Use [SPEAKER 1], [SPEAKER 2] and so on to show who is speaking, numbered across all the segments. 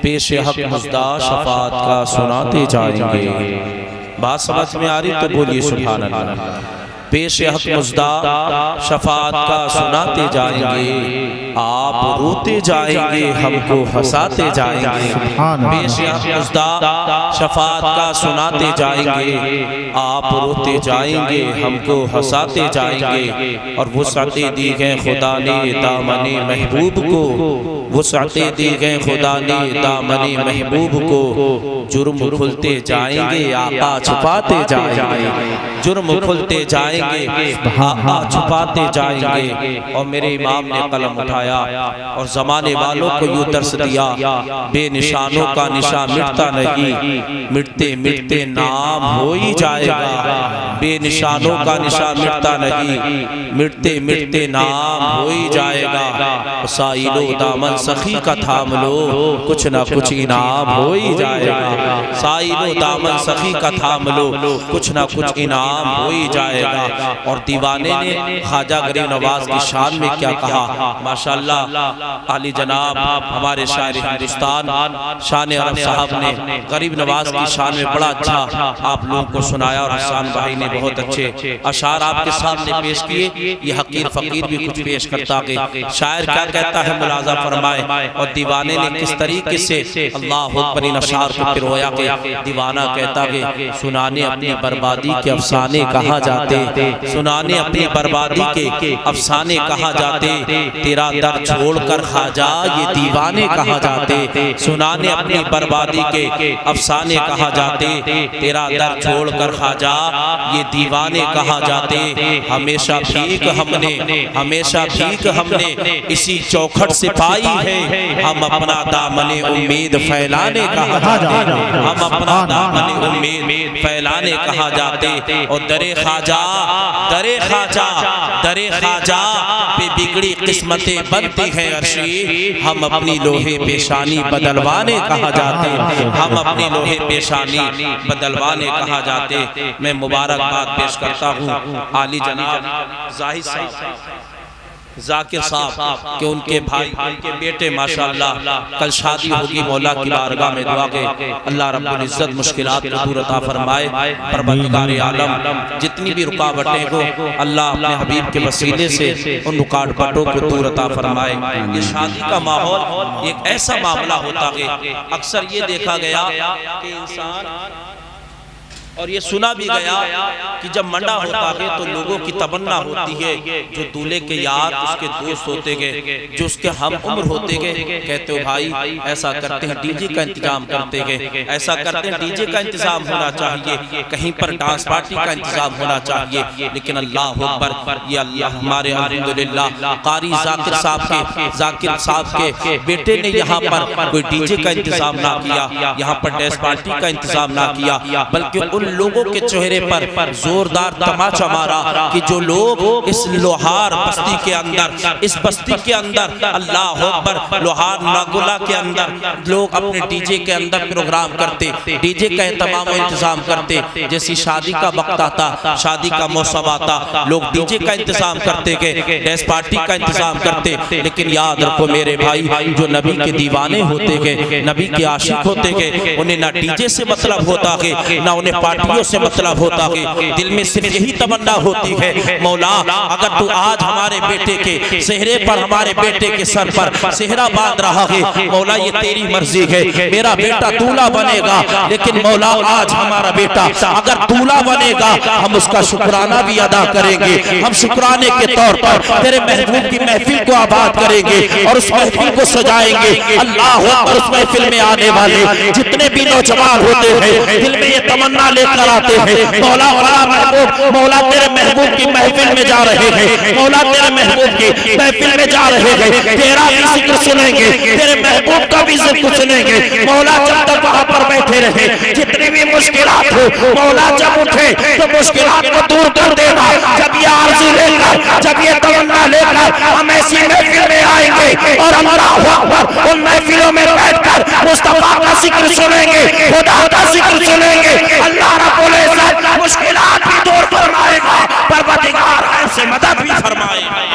[SPEAKER 1] पेश हक मुज़दा शफात का सुनाते जाएंगे। बात समझ में आ रही तो बोलिए सुभान अल्लाह। पेश हक मुज़दा शफात का सुनाते जाएंगे, आप रोते जाएंगे हमको हंसाते जाएंगे। पेश हक मुज़दा शफात का सुनाते जाएंगे, आप रोते जाएंगे हमको हंसाते जाएंगे। और वुसअतें दी गए खुदा ने दामने महबूब को, वुसअतें दी गए खुदा ने दामने महबूब को। जुर्म खुलते जाएंगे आका छुपाते जाएंगे, जुर्म खुलते जाएंगे आका छुपाते जाएंगे। और मेरे इमाम ने कलम उठाया और ज़माने वालों को यूँ दर्स दिया, बेनिशानों का निशान मिटता नहीं, मिटते मिटते नाम हो ही जाएगा। बेनिशानों का निशान मिटता नहीं, मिटते मिटते नाम हो ही जाएगा। साइलो दामन सखी का थाम लो, कुछ ना कुछ इनाम हो ही जाएगा। साइलो दामन सखी का थाम लो, कुछ ना कुछ इनाम हो ही जाएगा। और दीवाने ने ख्वाजा गरीब नवाज की शान में क्या कहा, माशाअल्लाह आली जनाब हमारे शायर हिंदुस्तान शान अरब साहब ने गरीब नवाज की शान में बड़ा अच्छा आप लोगों को सुनाया। और हसन भाई ने बहुत अच्छे अशार आपके सामने पेश किए। ये हकीर फकीर भी कुछ पेश करता कि शायर क्या कहता है मुलाजा फरमाए। और दीवाने ने किस तरीके से अल्लाह अकबर इन अशार को पिरोया कि दीवाना कहता कि सुनाने अपनी बर्बादी के अफसाने कहा जाते, सुनाने अपनी बर्बादी के अफसाने कहा जाते। तेरा दर छोड़कर ख्वाजा ये दीवाने कहा जाते, सुनाने अपनी बर्बादी के अफसाने कहा जाते। तेरा दर छोड़कर ख्वाजा ये दीवाने कहा जाते। हमेशा भीख हमने, हमेशा भीख हमने इसी चौखट से पाई है। हम अपना दामने उम्मीद फैलाने कहा जाते, हम अपना दामने उम्मीद फैलाने कहा जाते। और दरे ख्वाजा, दरे ख्वाजा, दरे ख्वाजा पे बिगड़ी किस्मतें बनती हैं अर्शी। हम अपनी लोहे पेशानी बदलवाने कहा जाते, हम अपनी लोहे पेशानी बदलवाने कहा जाते। मैं मुबारकबाद पेश करता हूँ आली जनाब जाहिद साहब, जाकिर साहब के उनके भाई, उनके बेटे माशाअल्लाह कल शादी होगी। मौला की बारगाह में दुआ के अल्लाह रब्बुल इज्जत मुश्किलात को दूर अता फरमाए। परवरदिगार आलम जितनी भी रुकावटें हो अल्लाह अपने हबीब के वसीले से उन रुकावटों को दूर अता फरमाए। ये शादी का माहौल एक ऐसा मामला होता है, अक्सर ये देखा गया कि इंसान, और ये सुना भी गया कि जब मंडा होता है तो लोगों की तमन्ना होती है जो दूल्हे के यार उसके दोस्त होते गए, जो उसके हम उम्र होते गए, कहते हो भाई ऐसा करते हैं डीजे का इंतजाम करते गए, ऐसा करते हैं डीजे का इंतजाम होना चाहिए, कहीं पर डांस पार्टी का इंतजाम होना चाहिए। लेकिन अल्लाह अकबर, ये अल्लाह हमारे अल्हम्दुलिल्लाह कारी जाकिर साहब के बेटे ने यहाँ पर कोई डीजे का इंतजाम ना किया, यहाँ पर डांस पार्टी का इंतजाम ना किया, बल्कि उन लोगों के चेहरे पर जोरदार तमाचा मारा कि जो लोग इस लोहार बस्ती के अंदर, इस बस्ती के अंदर अल्लाह अकबर लोहार नागुला के अंदर लोग अपने डीजे के अंदर प्रोग्राम करते, डीजे का तमाम इंतजाम करते। जैसी शादी का वक्त आता, शादी का मौसम आता, लोग डीजे का इंतजाम करते गए, डांस पार्टी का इंतजाम करते। लेकिन याद रखो मेरे भाई, जो नबी के दीवाने होते गए, नबी के आशिक होते गए, उन्हें ना डीजे से मतलब होता है ना उन्हें पार्टियों से मतलब होता है। दिल में सिर्फ यही तमन्ना होती है, मौला अगर तू आज हमारे बेटे के सेहरे पर, हमारे बेटे के सर पर सेहरा बांध रहा है, मौला ये तेरी मर्जी है, मेरा बेटा दूल्हा बनेगा। लेकिन मौला आज हमारा बेटा अगर दूल्हा बनेगा हम उसका शुक्राना भी अदा करेंगे, हम शुक्राने के तौर पर तेरे महबूब की महफिल को आबाद करेंगे और उस महफिल को सजाएंगे। अल्लाह अकबर, उस महफिल में आने वाले जितने भी नौजवान होते हैं दिल में ये तमन्ना लेकर आते हैं, मौला महबूब, मौला तेरे महबूब की महफिल में जा रहे हैं, मौला तेरे महबूब की महफिल में जा रहे हैं, तेरा भी जिक्र सुनेंगे, तेरे महबूब का भी जिक्र सुनेंगे। मौला जब तक वहां पर बैठे रहे, जितनी भी मुश्किलात हो मौला जब उठे तो मुश्किलात को दूर कर देगा। जब ये आरज़ू लेकर, जब ये तमन्ना लेकर हम ऐसी महफिल में आएंगे और अल्लाह अकबर उन महफिलों में बैठकर मुस्तफा का जिक्र सुनेंगे, खुदा का जिक्र सुनेंगे, अल्लाह रब्बुल इज्जत मुश्किलात भी दूर फरमाएगा, परवरदिगार ऐसे मदद भी फरमाएगा।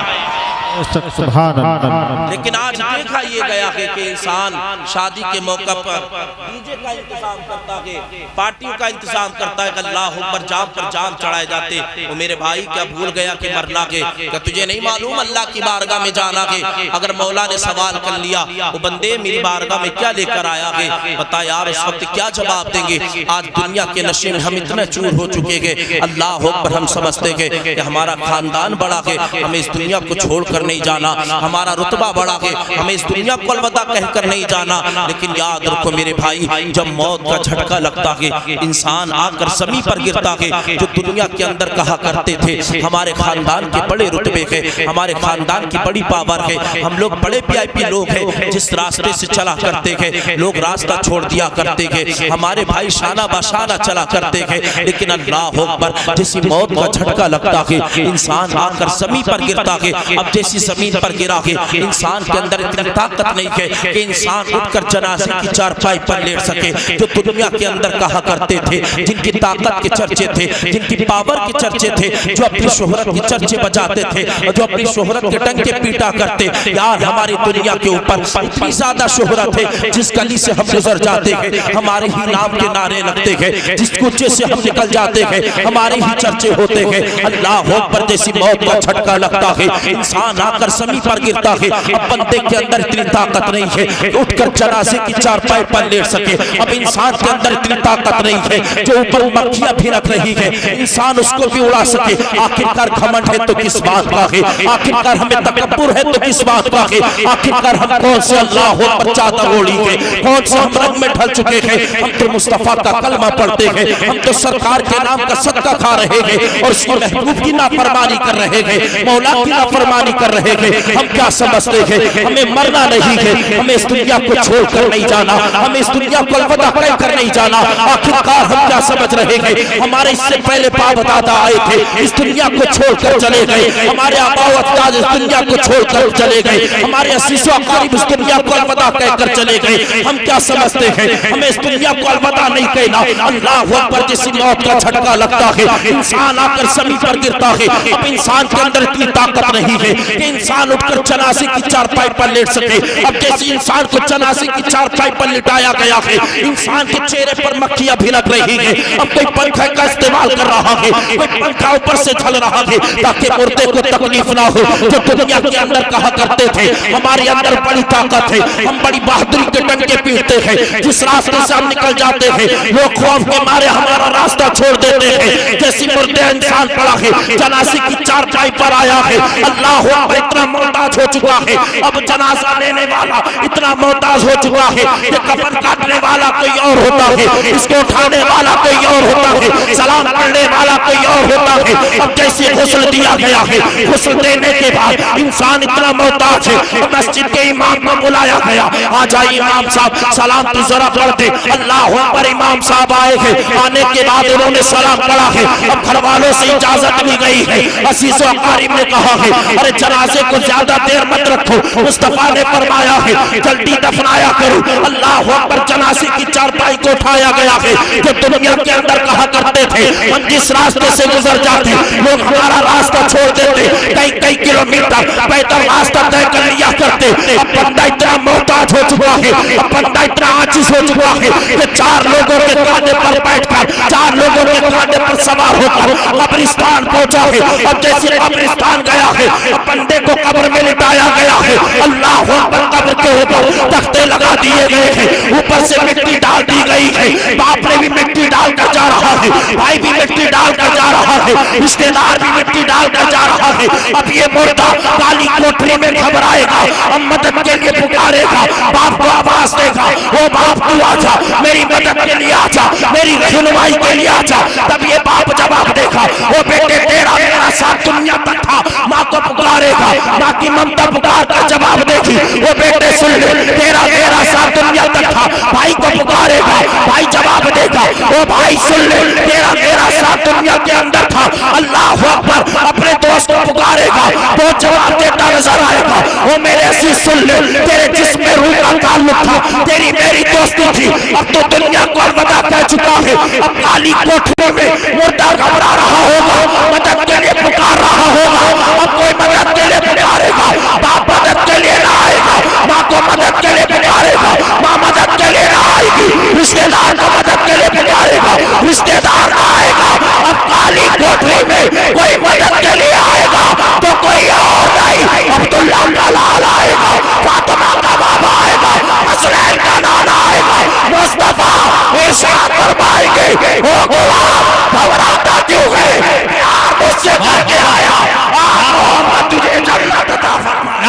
[SPEAKER 2] सुभान अल्लाह।
[SPEAKER 1] लेकिन आज देखा ये गया है कि इंसान शादी के मौका पर डीजे का इंतजाम करता है, पार्टियों का इंतजाम करता है, अल्लाह पर जाम पर जाम चढ़ाए जाते। वो मेरे भाई क्या भूल गया कि मरना के, क्या तुझे नहीं मालूम अल्लाह की बारगाह में जाना के? अगर मौला ने सवाल कर लिया वो बंदे मेरी बारगाह में क्या लेकर आया है, बता यार उस वक्त क्या जवाब देंगे? आज दुनिया के नशे में हम इतने चूर हो चुके हैं, अल्लाह पर हम समझते हैं कि हमारा खानदान बड़ा है, हमें इस दुनिया को छोड़कर नहीं जाना, हमारा रुतबा बड़ा है, हमें इस दुनिया को अलविदा कहकर नहीं जाना। लेकिन याद रखो मेरे भाई, जब मौत का झटका लगता है, इंसान आकर ज़मीन पर गिरता है। जो दुनिया के अंदर कहा करते थे हमारे खानदान के बड़े रुतबे है, हमारे खानदान की बड़ी पावर है, हम लोग बड़े VIP लोग हैं, जिस रास्ते से चला करते हैं लोग रास्ता छोड़ दिया करते हैं, हमारे भाई शाना बाशाना चला करते हैं। लेकिन अल्लाह अकबर, जैसी मौत का झटका लगता है इंसान आकर ज़मीन पर गिरता है। अब जैसी ज़मीन पर गिरा है, इंसान के अंदर इतनी ताकत नहीं है कि इंसान उठकर जनाजे की चारपाई पर लेट सके। जो दुनिया के अंदर कहा करते थे, जिनकी ताकत के चर्चे थे, जिनकी पावर के चर्चे थे, जो अपनी शोहरत के चर्चे बजाते थे, जो अपनी शोहरत के डंके पीटा करते, यार हमारी दुनिया के ऊपर इतनी ज्यादा शोहरत है, जिस गली से हम गुजर जाते हैं हमारे ही नाम के नारे लगते हैं, जिस कुचे से हम निकल जाते हैं हमारे ही चर्चे होते हैं। अल्लाह अकबर, जैसी मौत का झटका लगता है इंसान आकर ज़मीन पर गिरता है। अब बंदे के अंदर इतनी ताकत नहीं है कि उठकर जनाजे की चारपाई पर लेट सके। अब इंसान के अंदर इतनी ताकत नहीं है जो ऊपर मक्खियां भी रख रही है, इंसान उसको भी उड़ा सके। आखिरकार घमंड है तो किस बात का है, आखिरकार हमें तकब्बुर है तो किस बात का है, आखिरकार हम कौन से अल्लाह पर चादर ओढ़ी है, कौन से हम रंग में ढल चुके हैं। हम तो मुस्तफा का कलमा पढ़ते हैं, हम तो सरकार के नाम का सदका खा रहे हैं और उसकी महबूब की नाफरमानी कर रहे हैं, मौला की नाफरमानी कर रहे हैं। हम क्या समझते हैं हमें मरना नहीं है, हमें इस दुनिया को छोड़कर नहीं जाना, हमें इस दुनिया को अलविदा कहकर नहीं जाना। आखिरकार हम क्या समझ रहे हैं, हमारे इससे पहले बाप दादा आए थे, इस दुनिया को छोड़कर चले गए, हमारे आबा अजदाद इस दुनिया को छोड़कर चले गए, हमारे असीसो अकारीब इस दुनिया को अलविदा कहकर चले गए। हम क्या समझते हैं हमें इस दुनिया को अलविदा नहीं कहना। अल्लाह अकबर, जैसी मौत का झटका लगता है इंसान आकर ज़मीन पर गिरता है। अब इंसान के अंदर इतनी ताकत नहीं है कि इंसान उठकर जनाजे की चारपाई पर लेट सके। अब जैसे इंसान को जनाजे की चारपाई पर लिटाया गया है, इंसान के चेहरे पर मक्खियां भिनक रही है। अब कोई पंखा का इस्तेमाल कर रहा है, कोई पंखा ऊपर से चल रहा है ताकि मुर्दे को तकलीफ ना हो। जो दुनिया के अंदर कहा करते थे हमारे अंदर बड़ी ताकत है, हम बड़ी बहादुरी के डंके पीटते हैं, जिस रास्ते से हम निकल जाते हैं लोग खौफ के मारे हमारा रास्ता छोड़ देते हैं। जैसी मुर्दे इंसान पड़ा है, जनाजे की चारपाई पर आया है, अल्लाह अकबर, इतना मोहताज हो चुका है। अब जनाजा लेने वाला इतना मोहताज हो चुका है कि कफन काटने वाला कोई और होता है, इसको उठाने वाला कोई और होता है, सलाम करने वाला कोई और होता है। अब जैसे गुस्ल दिया गया है, गुस्ल देने के बाद इंसान इतना मोहताज है, मस्जिद के इमाम को बुलाया गया, आ जाइए इमाम साहब सलाम तो जरा पढ़ दे। अल्लाह अकबर, इमाम साहब आए हैं, आने के बाद उन्होंने सलाम पढ़ा है। अब घर वालों से इजाजत ली गई है, असीसो अकारीब ने कहा है अरे जनाजे को ज्यादा देर मत रखो, मुस्तफा ने फरमाया है जल्दी दफनाया करो। अल्लाह अकबर, जनाजे की चारपाई को उठाया गया है। जो दुनिया के अंदर कहा करते थे हम जिस रास्ते से गुजर जाते लोग हमारा रास्ता छोड़ देते, कई किलोमीटर पैदल रास्ता तय कर लिया करते। अब बंदा इतना मोहताज हो चुका है, अब बंदा इतना आजिज हो चुका है कि 4 लोगों के कांधे पर बैठकर, 4 लोगों के कांधे पर सवार होकर कब्रिस्तान पहुंचा है। अब जैसे कब्रिस्तान गया है, अब बंदे को कब्र में लिटाया गया है। अल्लाह अकबर, कब्र के ऊपर तख्ते लगा दिए गए हैं, ऊपर से मिट्टी डाल दी गई है। बाप ने भी मिट्टी डालकर जा रहा है, भाई भी मिट्टी डालकर जा रहा है, रिश्तेदार भी मिट्टी डालकर जा रहा है। अब ये मुर्दा काली कोठरी में घबराएगा, अब मदद के लिए पुकारेगा, बाप को आवाज देगा, वो बाप तू आजा, मेरी मदद के लिए आजा, मेरी रहनुमाई के लिए आजा। तब ये बाप जवाब देगा, वो बेटे तेरा मेरा साथ दुनिया तक था। माँ को पुकारेगा, माँ की ममता पुकार कर जवाब देगी, वो बेटे सुन ले तेरा मेरा साथ दुनिया तक था। भाई को पुकारेगा, भाई जवाब देगा, वो भाई सुन ले तेरा मेरा साथ दुनिया के अंदर था। अल्लाह अकबर, अपने दोस्त को पुकारेगा, तो जवाब देता नजर आएगा, वो मेरे असीज सुन ले तेरे जिस्म में रूह का ताल्लुक था, तेरी मेरी दोस्ती थी, अब तो दुनिया को अलविदा कह चुका है। अब काली कोठरी में मुर्दा घबरा रहा होगा, मदद के लिए पुकार रहा होगा, अब कोई मदद के लिए पुकारेगा। आएगा, बाप मदद के लिए ना आएगा, माँ को मदद के लिए पुकारेगा, माँ मदद के लिए ना आएगी, रिश्तेदार को मदद के लिए पुकारेगा, रिश्तेदार ना आएगा। अब काली कोठरी में कोई मदद के लिए आएगा तो कोई और नहीं, अब्दुल्ला का लाल आएगा, फातिमा का बाबा आएगा, हसनैन का नाना आएगा, मुस्तफा इरशाद फरमाएंगे, ओ गुलाम घबराता क्यों है, यार मुझसे करके आया, मोहम्मद तुझे जन्नत अता फरमाए।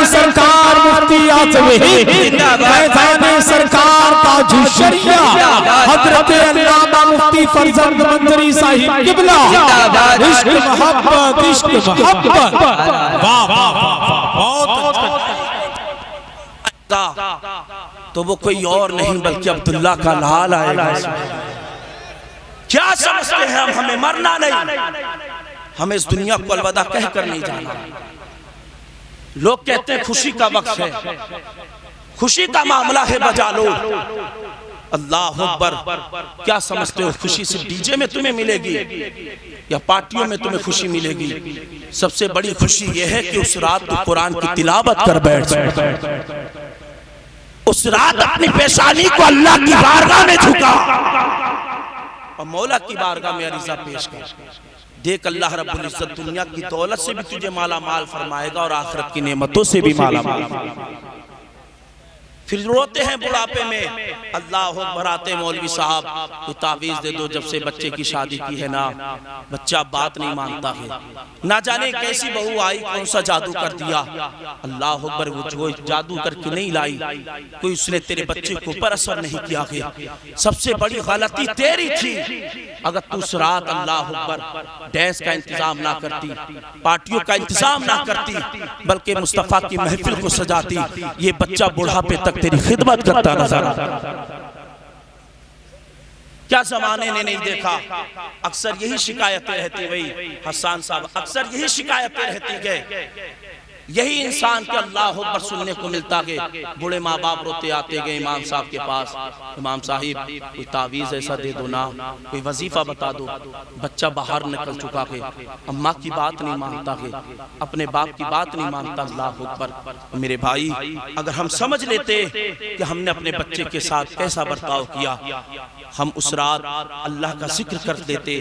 [SPEAKER 2] सरकार मुफ्ती सरकार ताजु शरिया हजरत अल्लामा मुफ्ती फरजंद मंजरी साहिब किबला इश्क मोहब्बत वाह वाह बहुत
[SPEAKER 1] तो वो कोई और नहीं बल्कि अब्दुल्ला का लाल आएगा। क्या समझते हैं हम, हमें मरना नहीं, हमें इस दुनिया को अलविदा कहकर नहीं जाना। लोग कहते हैं खुशी का वक्त है, खुशी का मामला है, बजा लो। अल्लाह अकबर। क्या समझते हो खुशी सिर्फ डीजे में तुम्हें मिलेगी या पार्टियों में तुम्हें खुशी मिलेगी? सबसे बड़ी खुशी यह है कि उस रात को कुरान की तिलावत कर बैठ जाए, उस रात अपनी पेशानी को अल्लाह की बारगाह में झुका और मौला की बारगाह में अरीज़ा पेश कर। देख अल्लाह रब्बुल इज्जत दुनिया की दौलत से भी तुझे माला माल फरमाएगा और आखिरत की नेमतों से भी माला माल। फिर रोते हैं बुढ़ापे में, अल्लाह अकबर, आते मौलवी साहब कोई तावीज़ दे दो, जब से बच्चे की शादी की है ना बच्चा बात नहीं मानता है, ना जाने कैसी बहू आई, कौन सा जादू कर दिया। अल्लाह अकबर, वो जो जादू करके नहीं लाई, कोई उसने तेरे बच्चे के ऊपर असर नहीं किया गया। सबसे बड़ी गलती तेरी थी, अगर तू उस रात अल्लाह अकबर डैस का इंतजाम ना करती, पार्टियों का इंतजाम ना करती, बल्कि मुस्तफा की महफिल को सजाती, ये बच्चा बुढ़ापे तक तेरी खिदमत करता नजर आता। क्या जमाने ने नहीं देखा? अक्सर यही शिकायतें रहती, वही हसन साहब, अक्सर यही शिकायतें रहती गए, यही इंसान के अल्लाह अकबर सुनने को मिलता है। बूढ़े माँ बाप रोते आते गए इमाम साहब के पास, इमाम साहिब कोई तावीज़ ऐसा दे दो ना, कोई वजीफा बता दो। बच्चा बाहर निकल चुका है, अम्मा की बात नहीं मानता है, अपने बाप की बात नहीं मानता। अल्लाह अकबर। मेरे भाई, अगर हम समझ लेते कि हमने अपने बच्चे के साथ कैसा बर्ताव किया, हम उस रात अल्लाह का जिक्र कर देते,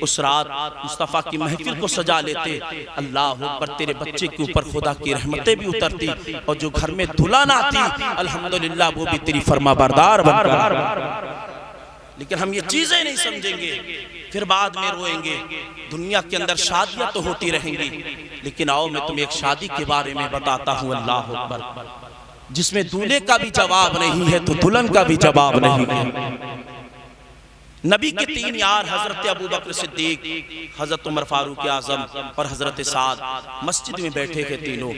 [SPEAKER 1] उस रात मुस्तफ़ा की महफिल को सजा लेते, अल्लाह अकबर, तेरे बच्चे के ऊपर खुदा की रहमतें भी उतरती और जो घर में दुल्हन आती अल्हम्दुलिल्लाह वो भी तेरी फरमाबरदार बनकर। लेकिन हम ये चीजें नहीं समझेंगे, फिर बाद में रोएंगे। दुनिया के अंदर शादियां तो होती रहेंगी, लेकिन आओ मैं तुम्हें एक शादी के बारे में बताता हूँ, अल्लाह अकबर, जिसमें दूल्हे का भी जवाब नहीं है तो दुल्हन का भी जवाब नहीं है। नबी के तीन यार हजरत अबू बकर सिद्दीक, हजरत उमर फारूक आजम और हजरत साद मस्जिद में बैठे थे, तीनों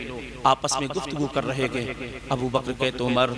[SPEAKER 1] आपस में गुफ्तगू कर रहे थे। अबू बकर कहते उमर,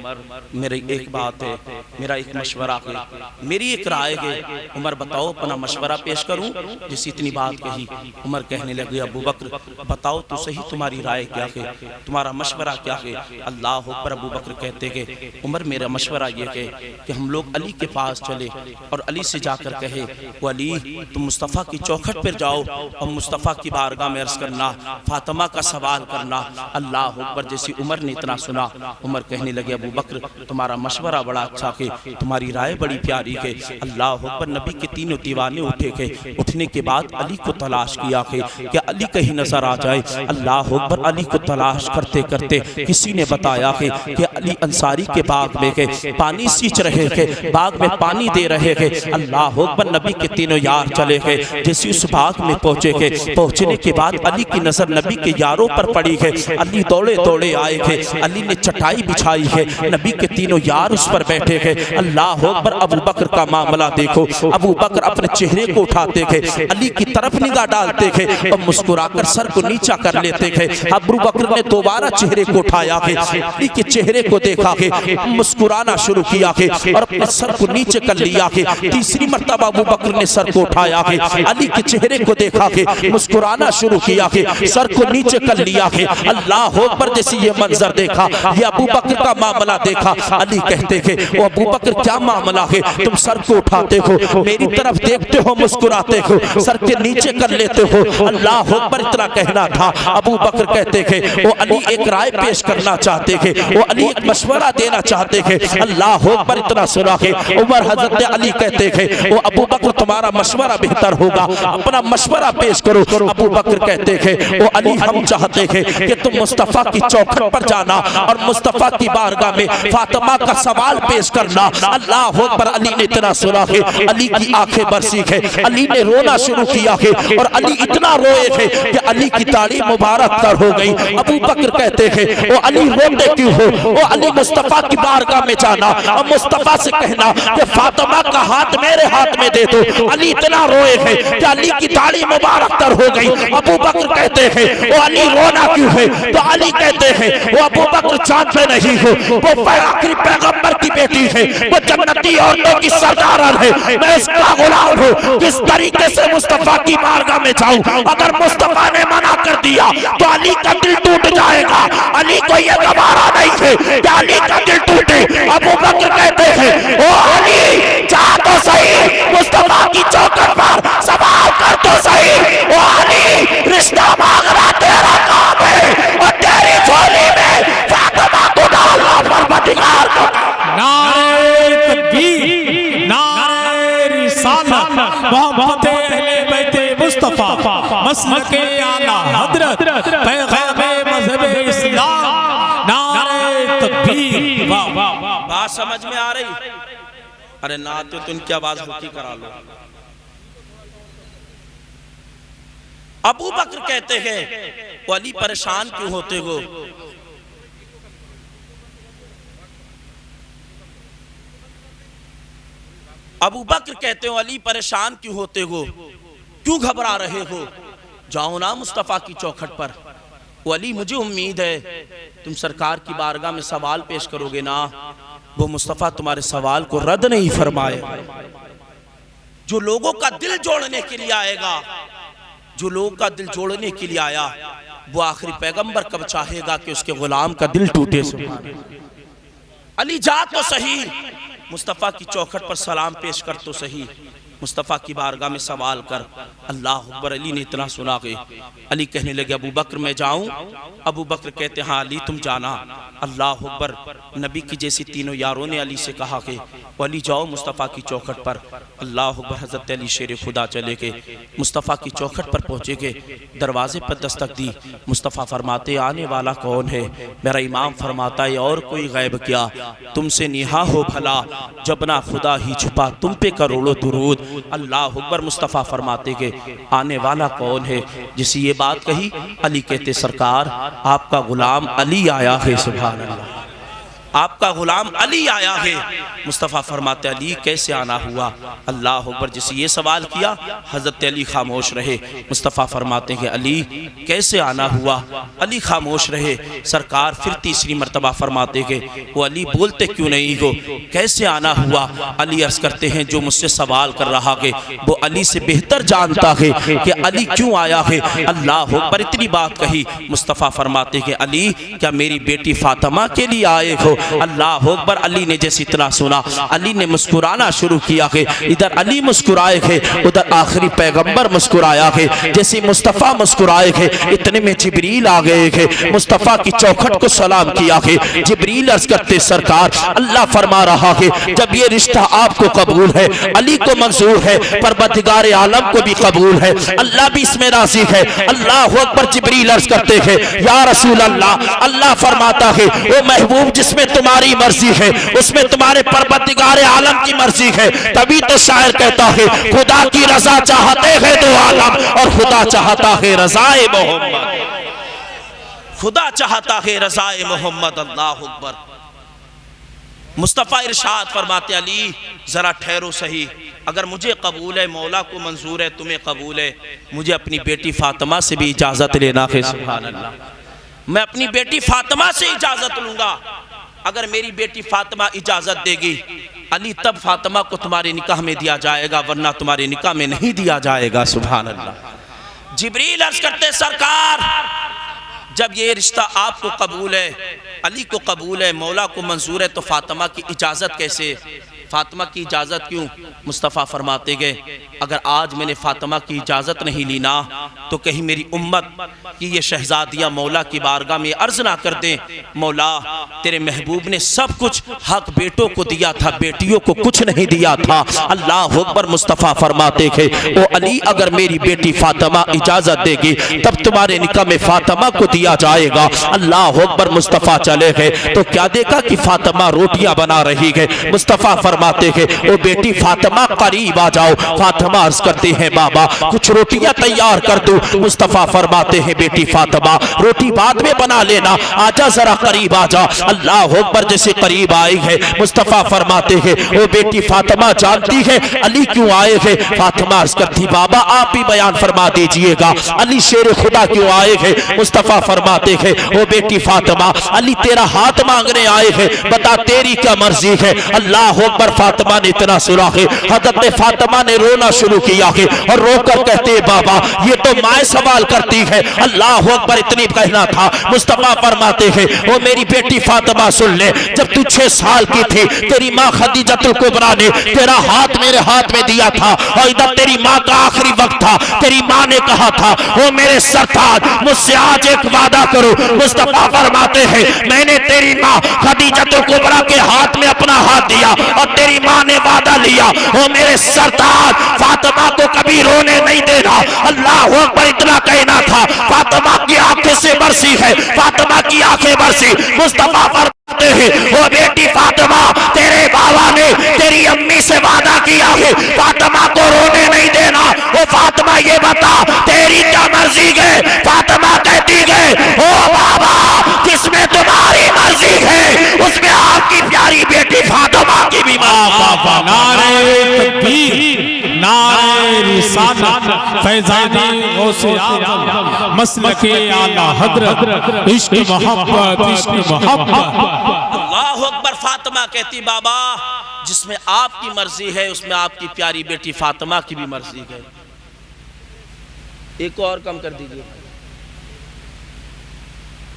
[SPEAKER 1] मेरी एक बात है, मेरा एक मशवरा है, मेरी एक राय है। उमर बताओ, अपना मशवरा पेश करूं? जिस इतनी बात कही, उमर कहने लगे, अबू बकर बताओ तो सही, तुम्हारी राय क्या है, तुम्हारा मशवरा क्या है? अल्लाह अकबर। अबू बकर कहते हैं, उमर मेरा मशवरा ये है कि हम लोग अली के पास चले और अली से जाकर कहे, वो अली तुम मुस्तफ़ा की चौखट पर जाओ और मुस्तफ़ा की बारगाह में अर्ज करना, फातिमा का सवाल करना। अल्लाह अकबर। जैसे उमर ने इतना सुना, उमर कहने लगे, अबू बकर तुम्हारा मशवरा बड़ा अच्छा है, तुम्हारी राय बड़ी प्यारी है। अल्लाह अकबर। नबी के तीनों दीवाने उठे थे, उठने के बाद अली को तलाश किया है कि अली कहीं नजर आ जाए। अल्लाह अकबर। अली को तलाश करते करते किसी ने बताया है कि अली अंसारी के बाग में है, पानी सींच रहे थे, बाग में पानी दे रहे थे। अल्लाह अकबर। नबी के तीनों यार चले गए, जैसे उस बाग में पहुंचे थे, पहुंचने के बाद अली की नजर नबी के यारों पर पड़ी है। अली दौड़े दौड़े आए थे, अली ने चटाई बिछाई है, नबी के तीनों यार उस पर बैठे थे। अल्लाह अकबर। अबू बकर का मामला देखो, अबू बकर अपने चेहरे को उठाते थे, अली की तरफ निगाह डालते थे और मुस्कुराकर सर को नीचा कर लेते थे। अबू बकर ने दोबारा चेहरे को उठाया है, अली के चेहरे को देखा है, मुस्कुराना शुरू किया है और अपने सर को नीचे कर लिया है। तीसरी मर्तबा अबू बकर ने सर को उठाया कि अली के चेहरे को देखा कि मुस्कुराना शुरू किया कि सर को नीचे कर लिया कि अल्लाह अकबर। जैसे ये मंजर देखा, ये अबू बकर का मामला देखा, अली कहते थे वो अबू बकर क्या मामला है, तुम सर को उठाते हो, मेरी तरफ देखते हो, मुस्कुराते हो, सर के नीचे कर लेते हो। अल्लाह अकबर इतना कहना था। अबू बकर कहते थे वो अली एक राय पेश करना चाहते थे, वो अली एक मशवरा देना चाहते थे। अल्लाह अकबर इतना सुना के उमर हजरत अली कहते थे वो अबू बकर तुम्हारा मशवरा बेहतर होगा, अपना मशवरा पेश करो। अबू बकर कहते थे वो अली हम चाहते थे कि तुम मुस्तफा की चौखट पर जाना और मुस्तफा की बारगाह में फातिमा का सवाल पेश करना। अल्लाह अकबर। अली ने इतना सुना है, अली की आंखें बरसी है, अली ने रोना शुरू किया है और अली इतना रोए थे कि अली की दाढ़ी मुबारक तर हो गई। अबू बकर कहते थे वो अली रोते क्यों हो, वो अली मुस्तफा की बारगाह में जाना और मुस्तफा से कहना कि फातिमा का हाथ मेरे हाथ में दे दो। अली इतना रोए थे कि अली की दाढ़ी मुबारक तर हो गई। अबू बकर कहते थे वो अली रोना क्यों है, तो अली कहते हैं वो अबू बकर जानते नहीं हो, वो आखिरी पैगंबर की बेटी है, वो जन्नती औरतों की सरदार है, मैं इसका गुलाम हूँ। किस तरीके से मुस्तफा की बारगाह में जाऊं, अगर मुस्तफा ने मना कर दिया तो अली का दिल टूट जाएगा। अली को ये गवारा नहीं है कि अली का दिल टूटे। अबू बकर कहते हैं ओ अली जा तो सही, मुस्तफा की चौखट पर सवाल कर तो सही। ओ अली रिश्ता मांगना तेरा काम है और तेरी झोली में फातिमा को डालना परवरदिगार को।
[SPEAKER 2] नारे तकबीर, नारे रिसालत, मोहब्बत अहले बैत मुस्तफा, मसलके आला हजरत, पैगामे मज़हब इस्लाम। नारे तकबीर। वाह वाह वाह।
[SPEAKER 1] बात समझ में आ रही? अरे ना तो उनकी आवाज हल्की करा लो। अबू बकर कहते हैं वो अली परेशान क्यों होते हो, अबू बकर कहते हो अली परेशान क्यों होते हो, क्यों घबरा रहे हो, जाओ ना मुस्तफा की चौखट पर। वो अली मुझे उम्मीद है तुम सरकार की बारगाह में सवाल पेश करोगे ना, वो मुस्तफा तुम्हारे सवाल को रद्द नहीं फरमाए। जो लोगों का दिल जोड़ने के लिए आएगा, जो लोगों का दिल जोड़ने के लिए आया, वो आखिरी पैगंबर कब चाहेगा कि उसके गुलाम का दिल टूटे। अली जा तो सही, मुस्तफा की चौखट पर सलाम पेश कर तो सही, मुस्तफ़ा की बारगाह में सवाल कर। अल्लाह अकबर। अली ने इतना सुना के अली कहने लगे अबू बकर मैं जाऊं? अबू बकर कहते हाँ अली तुम जाना। अल्लाह अकबर। नबी की जैसी तीनों यारों ने अली से कहा कि अली जाओ मुस्तफ़ा की चौखट पर। अल्लाह अकबर। हज़रत अली शेर खुदा चले के मुस्तफ़ा की चौखट पर पहुँचे के दरवाजे पर दस्तक दी। मुस्तफ़ा फरमाते आने वाला कौन है? मेरा इमाम फरमाता है और कोई गैब क्या, तुमसे निहा हो भला जब ना खुदा ही छुपा तुम पे करोड़ों दुरूद। अल्लाह अकबर। मुस्तफ़ा फरमाते के आने वाला कौन है? जिसे ये बात कही अली कहते सरकार आपका गुलाम अली आया है। सुभान अल्लाह। आपका गुलाम अली आया है। मुस्तफ़ा फरमाते अली कैसे आना हुआ? अल्लाह अकबर। जिसे ये सवाल किया हज़रत अली खामोश रहे। मुस्तफ़ा फरमाते हैं अली कैसे आना हुआ? अली खामोश रहे। सरकार फिर तीसरी मर्तबा फरमाते हैं वो अली बोलते क्यों नहीं हो, कैसे आना हुआ? अली अर्ज़ करते हैं जो मुझसे सवाल कर रहा है वो अली से बेहतर जानता है कि अली क्यों आया है। अल्लाह अकबर। इतनी बात कही। मुस्तफ़ा फरमाते हैं अली क्या मेरी बेटी फातिमा के लिए आए हो? अल्लाह अकबर। अली ने जैसे इतना सुना अली ने मुस्कुराना शुरू किया है। इधर अली मुस्कुराए है, उधर आखिरी पैगंबर मुस्कुराया है। जैसे मुस्तफ़ा मुस्कुराए है इतने में जिब्रील आ गए हैं। मुस्तफ़ा की चौखट को सलाम किया है। जिब्रील अर्ज़ करते सरकार अल्लाह फरमा रहा है जब ये रिश्ता आपको कबूल है, अली को मंजूर है, परवरदिगार आलम को भी कबूल है, अल्लाह भी इसमें राज़ी है। अल्लाह अकबर। जिब्रील अर्ज़ करते हैं या रसूल अल्लाह। अल्लाह फरमाता है वो महबूब जिसमें तुम्हारी मर्जी है उसमें तुम्हारे परवरदिगार आलम की मर्जी है। तभी तो शायर कहता है खुदा की रजा चाहते हैं दो आलम और खुदा चाहता है रज़ाए मोहम्मद। खुदा चाहता है रज़ाए मोहम्मद। अल्लाह अकबर। मुस्तफ़ा इरशाद फरमाते अली जरा ठहरो सही, अगर मुझे कबूल है, मौला को मंजूर है, तुम्हें कबूल है, मुझे अपनी बेटी फातिमा से भी इजाजत लेना है। सुभान अल्लाह। मैं अपनी बेटी फातिमा से इजाजत लूंगा। अगर मेरी बेटी फातिमा इजाजत देगी अली तब फातिमा को तुम्हारे निकाह में दिया जाएगा, वरना तुम्हारे निकाह में नहीं दिया जाएगा। सुभान अल्लाह। जिब्रील अर्ज करते सरकार, जब ये रिश्ता आपको कबूल है, अली को कबूल है, मौला को मंजूर है, तो फातिमा की इजाज़त कैसे? फातिमा की इजाज़त क्यों? मुस्तफ़ा फरमाते गए, अगर आज मैंने फातिमा की इजाज़त नहीं ली ना, तो कहीं मेरी उम्मत की ये शहजादियाँ मौला की बारगाह में अर्ज़ ना कर दें, मौला तेरे महबूब ने सब कुछ हक बेटों को दिया था, बेटियों को कुछ नहीं दिया था। अल्लाह अकबर। मुस्तफ़ा फरमाते थे, ओ अली अगर मेरी बेटी फातिमा इजाज़त देगी तब तुम्हारे निकाह में फातिमा को दिया जाएगा। अल्लाह अकबर। मुस्तफ़ा चले गए तो क्या देखा कि फातिमा रोटियां बना रही है। मुस्तफ़ा फरमाते हैं, ओ बेटी फातिमा करीब आ जाओ। फातिमा अर्ज करते हैं, बाबा कुछ रोटियां तैयार कर दो। मुस्तफ़ा फरमाते हैं, बेटी फातिमा रोटी बाद में बना लेना, आजा जरा करीब आ जा। अल्लाह अकबर। जैसे करीब आई है, मुस्तफ़ा फरमाते हैं, ओ बेटी फातिमा जानती है अली क्यों आए हैं? फातिमा अर्ज करती, बाबा आप ही बयान फरमा दीजिएगा, अली शेर खुदा क्यों आए हैं? मुस्तफ़ा फरमाते हैं, ओ बेटी फातिमा अली तेरा हाथ मांगने आए हैं, बता तेरी क्या मर्जी है? अल्लाह अकबर। फातिमा ने इतना सुना है, हज़रत फातिमा ने रोना शुरू किया है और रोकर कहते हैं, बाबा ये तो माँ सवाल करती है। अल्लाह अकबर। इतनी कहना था। मुस्तफ़ा फरमाते हैं, ओ मेरी बेटी फातिमा सुन ले, जब तू 6 साल की थी तेरी माँ खदीजतुल कुबरा ने तेरा हाथ मेरे हाथ में दिया था, और इधर तेरी माँ का आखिरी वक्त था। तेरी माँ ने कहा था, ओ मेरे सरताज मुझसे आज एक वादा करो। मुस्तफ़ा फरमाते हैं, मैंने तेरी माँ खदीजतुल कुबरा के हाथ में अपना हाथ दिया और तेरी माँ ने वादा लिया, ओ मेरे सरताज फातिमा को कभी रोने नहीं देना। अल्लाह अकबर। इतना कहना था। फातिमा की आंखें से बरसी है, फातिमा की आंखें बरसी। मुस्तफ़ा फरमाते हैं, ओ बेटी फातिमा तेरे बाबा ने तेरी अम्मी से वादा किया है फातिमा को रोने नहीं देना। ओ फातिमा ये बता तेरी क्या मर्जी है? फातिमा कहती है, ओ बाबा जिसमें तुम्हारी मर्जी है उसमें आपकी प्यारी बेटी फातिमा की भी
[SPEAKER 2] नारे तकबीर, नारे रिसालत, फैज़ाने गौसे आज़म, मसलके आला हज़रत, इश्क मोहब्बत, इश्क मोहब्बत।
[SPEAKER 1] अल्लाह अकबर। फातिमा कहती, बाबा जिसमें आपकी मर्जी है उसमें आपकी प्यारी बेटी फातिमा की भी मर्जी है। एक और कम कर दीजिए,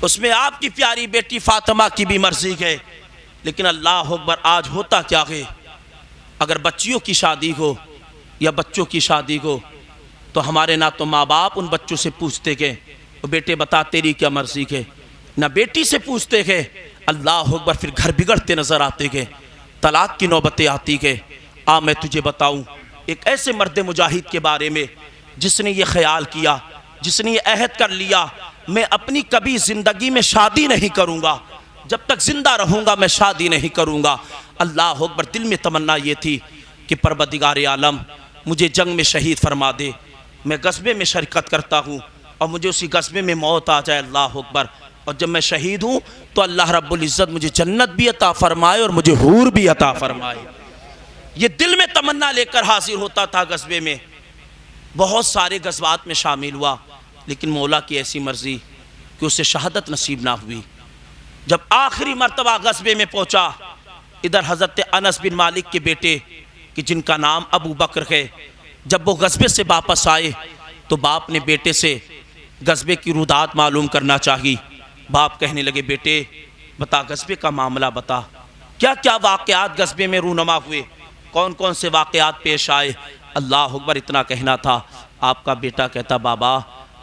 [SPEAKER 1] उसमें आपकी प्यारी बेटी फातिमा की भी मर्जी है। लेकिन अल्लाह अकबर, आज होता क्या है, अगर बच्चियों की शादी हो या बच्चों की शादी हो तो हमारे ना तो माँ बाप उन बच्चों से पूछते गए, तो बेटे बता तेरी क्या मर्जी है, ना बेटी से पूछते गए। अल्लाह अकबर। फिर घर बिगड़ते नजर आते गए, तलाक की नौबतें आती गए। आ मैं तुझे बताऊं एक ऐसे मर्द मुजाहिद के बारे में जिसने ये ख्याल किया, जिसने ये अहद कर लिया, मैं अपनी कभी ज़िंदगी में शादी नहीं करूँगा, जब तक जिंदा रहूँगा मैं शादी नहीं करूँगा। अल्लाह अकबर। दिल में तमन्ना ये थी कि परवरदिगार आलम मुझे जंग में शहीद फरमा दे, मैं गस्बे में शरकत करता हूँ और मुझे उसी गस्बे में मौत आ जाए। अल्लाह अकबर। और जब मैं शहीद हूँ तो अल्लाह रब्बुल इज़्ज़त मुझे जन्नत भी अता फरमाए और मुझे हूर भी अता फरमाए। ये दिल में तमन्ना लेकर हाजिर होता था गस्बे में। बहुत सारे गज़वात में शामिल हुआ, लेकिन मौला की ऐसी मर्ज़ी कि उसे शहादत नसीब ना हुई। जब आखिरी मर्तबा गस्बे में पहुंचा, इधर हज़रत अनस बिन मालिक के बेटे कि जिनका नाम अबू बकर है, जब वो गस्बे से वापस आए तो बाप ने बेटे से गस्बे की रुदात मालूम करना चाहिए। बाप कहने लगे, बेटे बता गस्बे का मामला बता, क्या क्या वाक़यात गस्बे में रूनमा हुए, कौन कौन से वाक़यात पेश आए। अल्लाह अकबर। इतना कहना था। आपका बेटा कहता, बाबा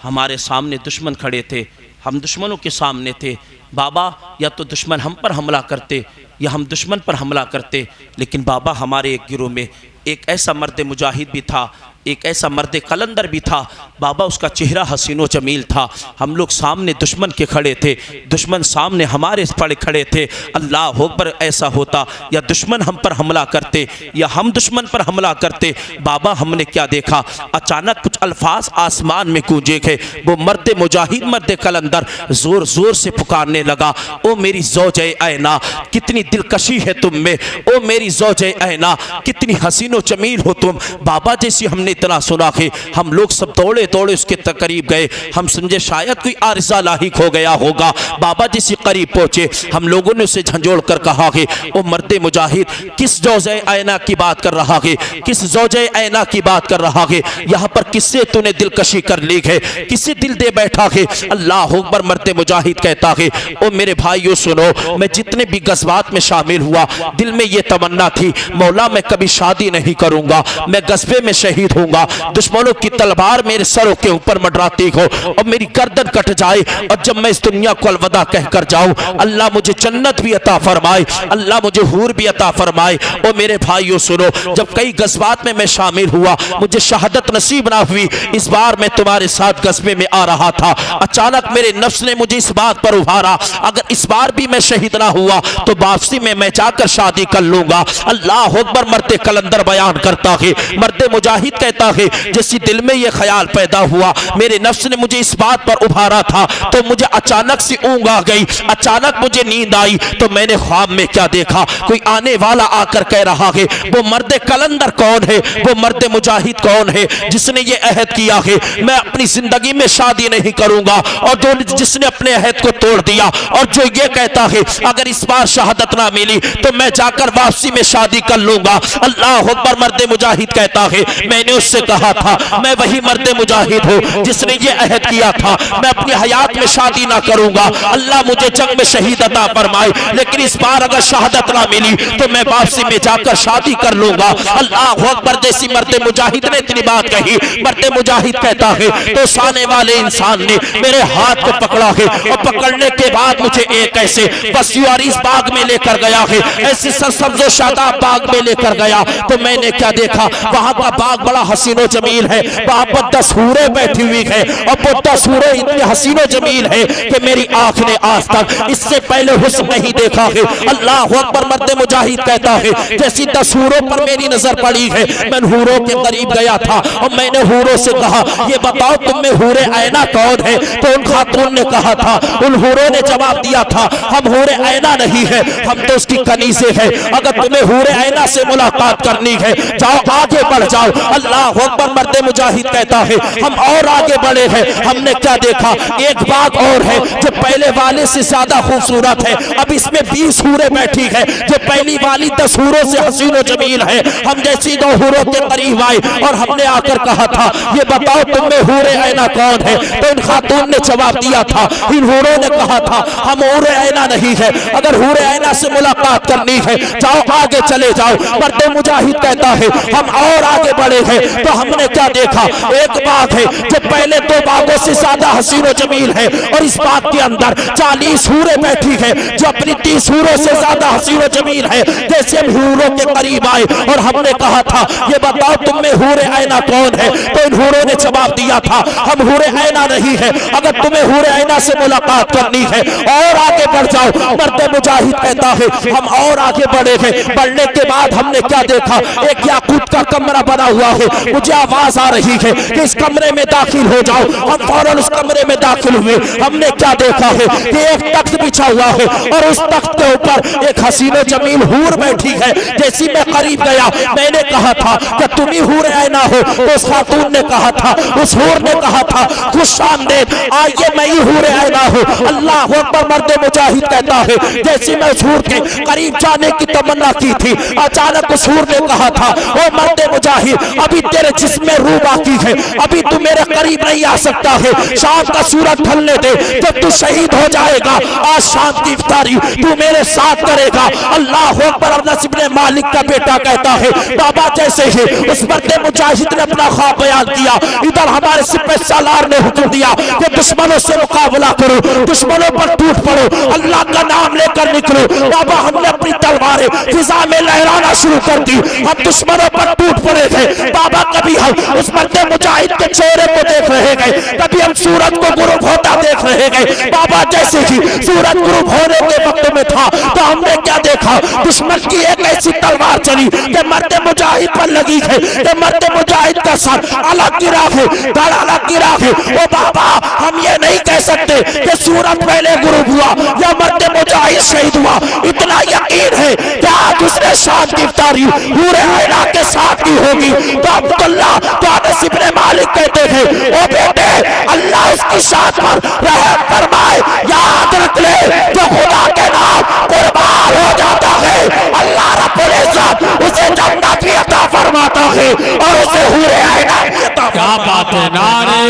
[SPEAKER 1] हमारे सामने दुश्मन खड़े थे, हम दुश्मनों के सामने थे। बाबा या तो दुश्मन हम पर हमला करते या हम दुश्मन पर हमला करते, लेकिन बाबा हमारे एक गिरोह में एक ऐसा मर्द मुजाहिद भी था, एक ऐसा मर्द कलंदर भी था। बाबा उसका चेहरा हसीनो जमील था। हम लोग सामने दुश्मन के खड़े थे, दुश्मन सामने हमारे पड़े खड़े थे। अल्लाह अकबर। ऐसा होता या दुश्मन हम पर हमला करते या हम दुश्मन पर हमला करते। बाबा हमने क्या देखा, अचानक कुछ अल्फाज आसमान में गूंजे थे। वो मर्द मुजाहिद मर्द कलंदर ज़ोर ज़ोर से पुकारने लगा, ओ मेरी ज़ौजे ऐना कितनी दिलकशी है तुम में, ओ मेरी ज़ौजे ऐना कितनी हसीनो जमील हो तुम। बाबा जैसी हमने इतना सुना कि हम लोग सब दौड़े दौड़े उसके करीब गए। हम समझे शायद कोई आरिज़ा लाहिक हो गया होगा। बाबा जी से करीब पहुंचे, हम लोगों ने उसे झंझोड़ कर कहा कि ओ मर्दे मुजाहिद, किस ज़ौजे ऐना की बात कर रहा है, किस ज़ौजे ऐना की बात कर रहा है, यहाँ पर किससे तूने दिलकशी कर ली है, किससे दिल दे बैठा है। अल्लाह अकबर। मर्दे मुजाहिद कहता है ओ मेरे भाइयों सुनो, मैं जितने भी गज़वात में शामिल हुआ दिल में ये तमन्ना थी, मौला मैं कभी शादी नहीं करूंगा, मैं गज़बे में शहीद होऊंगा, दुश्मनों की तलवार मेरे सरों के ऊपर मंडराती हो और मेरी गर्दन कट जाए, और जब मैं इस दुनिया को अलविदा कहकर जाऊं अल्लाह मुझे जन्नत भी अता फरमाए, अल्लाह मुझे हूर भी अता फरमाए। ओ मेरे भाइयों सुनो, जब कई गज़वात में मैं शामिल हुआ मुझे शहादत नसीब ना हुई, इस बार मैं तुम्हारे साथ गज़बे में आ रहा था, अचानक मेरे नफ्स ने मुझे इस बात पर उभारा, अगर इस बार भी मैं शहीद ना हुआ तो वापसी में मैं जाकर शादी कर लूंगा। अल्लाह अकबर। मर्दे कलंदर बयान करता है, मर्दे मुजाहिद कहता है जैसे दिल में ये ख्याल पैदा हुआ, मेरे नफ्स ने मुझे इस बात पर उभारा था तो मुझे अचानक से ऊँग आ गई, अचानक मुझे नींद आई, तो मैंने ख्वाब में क्या देखा, कोई आने वाला आकर कह रहा है वो मर्दे कलंदर कौन है, वो मर्दे मुजाहिद कौन है जिसने ये अहद किया है मैं अपनी जिंदगी में शादी नहीं करूंगा, और जो जिसने अपने अहद को तोड़ दिया, और जो ये कहता है अगर इस बार शहादत ना मिली तो मैं जाकर वापसी में शादी कर लूंगा। अल्लाह अकबर। मर्दे मुजाहिद कहता है मैंने उससे कहा था मैं वही मर्दे मुजाहिद हूँ जिसने ये अहद किया था मैं अपनी हयात में शादी ना करूंगा, अल्लाह मुझे जंग में शहीद अता फरमाए, लेकिन इस बार अगर शहादत ना मिली तो मैं वापसी में जाकर शादी कर लूंगा। अल्लाह अकबर। जैसी मर्दे मुजाहिद ने इतनी बात कही, मर्दे मुजाहिद कहता है तो सामने वाले इंसान ने मेरे हाथ को पकड़ा है, और पकड़ने के बाद मुझे एक ऐसे बसियारीस बाग में लेकर गया है, ऐसे सरसब्ज़ो शादाब बाग में लेकर गया, तो मैंने क्या देखा, वहां का बाग बड़ा हसीनो जमील है, वहां पर 10 हूरें बैठी हुई है, और वो 10 हूरें इतनी हसीनो जमील है कि मेरी आंख ने आज तक इससे पहले हुस्न नहीं देखा है। अल्लाह अकबर। मर्दे मुजाहिद कहता है जैसी 10 हूरों पर मेरी नजर पड़ी है, मैं हूरों के करीब गया था और मैंने हूरों से कहा ये बताओ तुम में हूरे ऐना कौन है, तो उन खातून ने कहा था, उन हूरों ने जवाब दिया था हम हूरे ऐना नहीं है, हम तो उसकी कनीज़े हैं, अगर तुम्हें हूरे ऐना से मुलाकात करनी है जाओ आगे बढ़ जाओ। अल्लाह अकबर। मर्दे मुजाहिद कहता है हम और आगे बढ़े हैं, हमने क्या देखा, एक बाग और है जो पहले वाले से ज्यादा खूबसूरत है, अब इसमें 20 हूरें बैठी है, जो पहली वाली 10 हूरों से हसीनो जमील है। हम जैसी 2 हूरों के करीब आए और हमने आकर कहा था ये बताओ तुम में हूरे ऐना कौन है, तो इन खातून ने जवाब दिया था, इन हूरों ने कहा था हम हूरे ऐना नहीं है, अगर हूरे ऐना से मुलाकात करनी है जाओ आगे चले जाओ। मर्दे मुजाहिद कहता है हम और आगे बढ़े हैं तो हमने क्या देखा, एक बाग है जो पहले 2 बागों से ज्यादा हसीनो जमील है, और इस बाग के अंदर 40 हूरें बैठी है जो अपनी 30 हूरों से ज्यादा हसीनो जमील है। जैसे हम हूरों के करीब आए और हमने कहा था ये बताओ तुम में हूरे ऐना कौन है, तो इन हूरों ने जवाब दिया था हम हूरे ऐना नहीं है, अगर तुम्हें हूरे ऐना से मुलाकात करनी है और आगे बढ़ जाओ। मर्दे मुजाहिद कहता है हम और आगे बढ़े हैं, बढ़ने के बाद हमने क्या देखा, एक याकूत का कमरा बना हुआ है, मुझे आवाज आ रही है कि इस कमरे में दाखिल हो जाओ। हम फौरन उस कमरे में दाखिल हुए, हमने क्या देखा है कि एक तख्त बिछा हुआ है और उस तख्त के ऊपर एक हसीनो जमील हूर बैठी है। जैसी मैं करीब गया मैंने कहा था कि तुम ही हूर ऐना हो, तो उस खातून ने कहा था, उस हूर ने कहा था खुशामदीद आइए मैं ही हूर ऐना हूँ। अल्लाह अकबर। मर्दे मुजाहिद कहता है जैसे मैं उस हूर के करीब जाने की तमन्ना की थी, अचानक उस हूर ने कहा था ओ मर्दे मुजाहिद अभी तेरे जिस्म में रूह बाकी है, अभी तू मेरे करीब नहीं आ सकता है, शाम का सूरज ढलने दे, जब तू शहीद हो जाएगा आज शाम की इफ्तारी तू मेरे साथ करेगा। अल्लाह अकबर। अनस इब्ने मालिक का बेटा कहता है बाबा जैसे ही उस मर्दे मुजाहिद ने अपना ख्वाब बयान किया, इधर हमारे सिपह सालार ने हुक्म दिया कि दुश्मनों से मुकाबला करो, दुश्मनों पर टूट पड़ो, अल्लाह का नाम लेकर निकलो। बाबा हमने अपनी तलवारें फिजा में लहराना शुरू कर दी, हम दुश्मनों पर टूट पड़े थे। बाबा कभी हम उस मर्दे मुजाहिद के चेहरे को देख रहे गए, कभी हम सूरज को गुरूब होता देख रहे गए। बाबा जैसे ही सूरज गुरूब होने के वक्त में था तो हमने क्या देखा, दुश्मन की एक ऐसी तलवार चली कि मर्दे मुजाहिद पर लगी है, कि मर्दे मुजाहिद का सर अलग गिरा है, धड़ अलग गिरा है। ओ बाबा हम ये नहीं कह सकते कि सूरज पहले गुरूब हुआ या मर्दे मुजाहिद जवाहिर शहीद हुआ, इतना यकीन है कि आज उसने शाम की इफ्तारी हूरे आइना के साथ की होगी। तो अब्दुल्ला तो अनस इब्न मालिक कहते थे, ओ बेटे अल्लाह उसकी शान पर रहम फरमाए, याद रख ले जो खुदा के नाम कुर्बान हो जाता है अल्लाह रब्बुल इज्जत उसे जन्नत भी अता फरमाता है और उसे हूरे आइना भी अता।
[SPEAKER 2] क्या बात है, नारे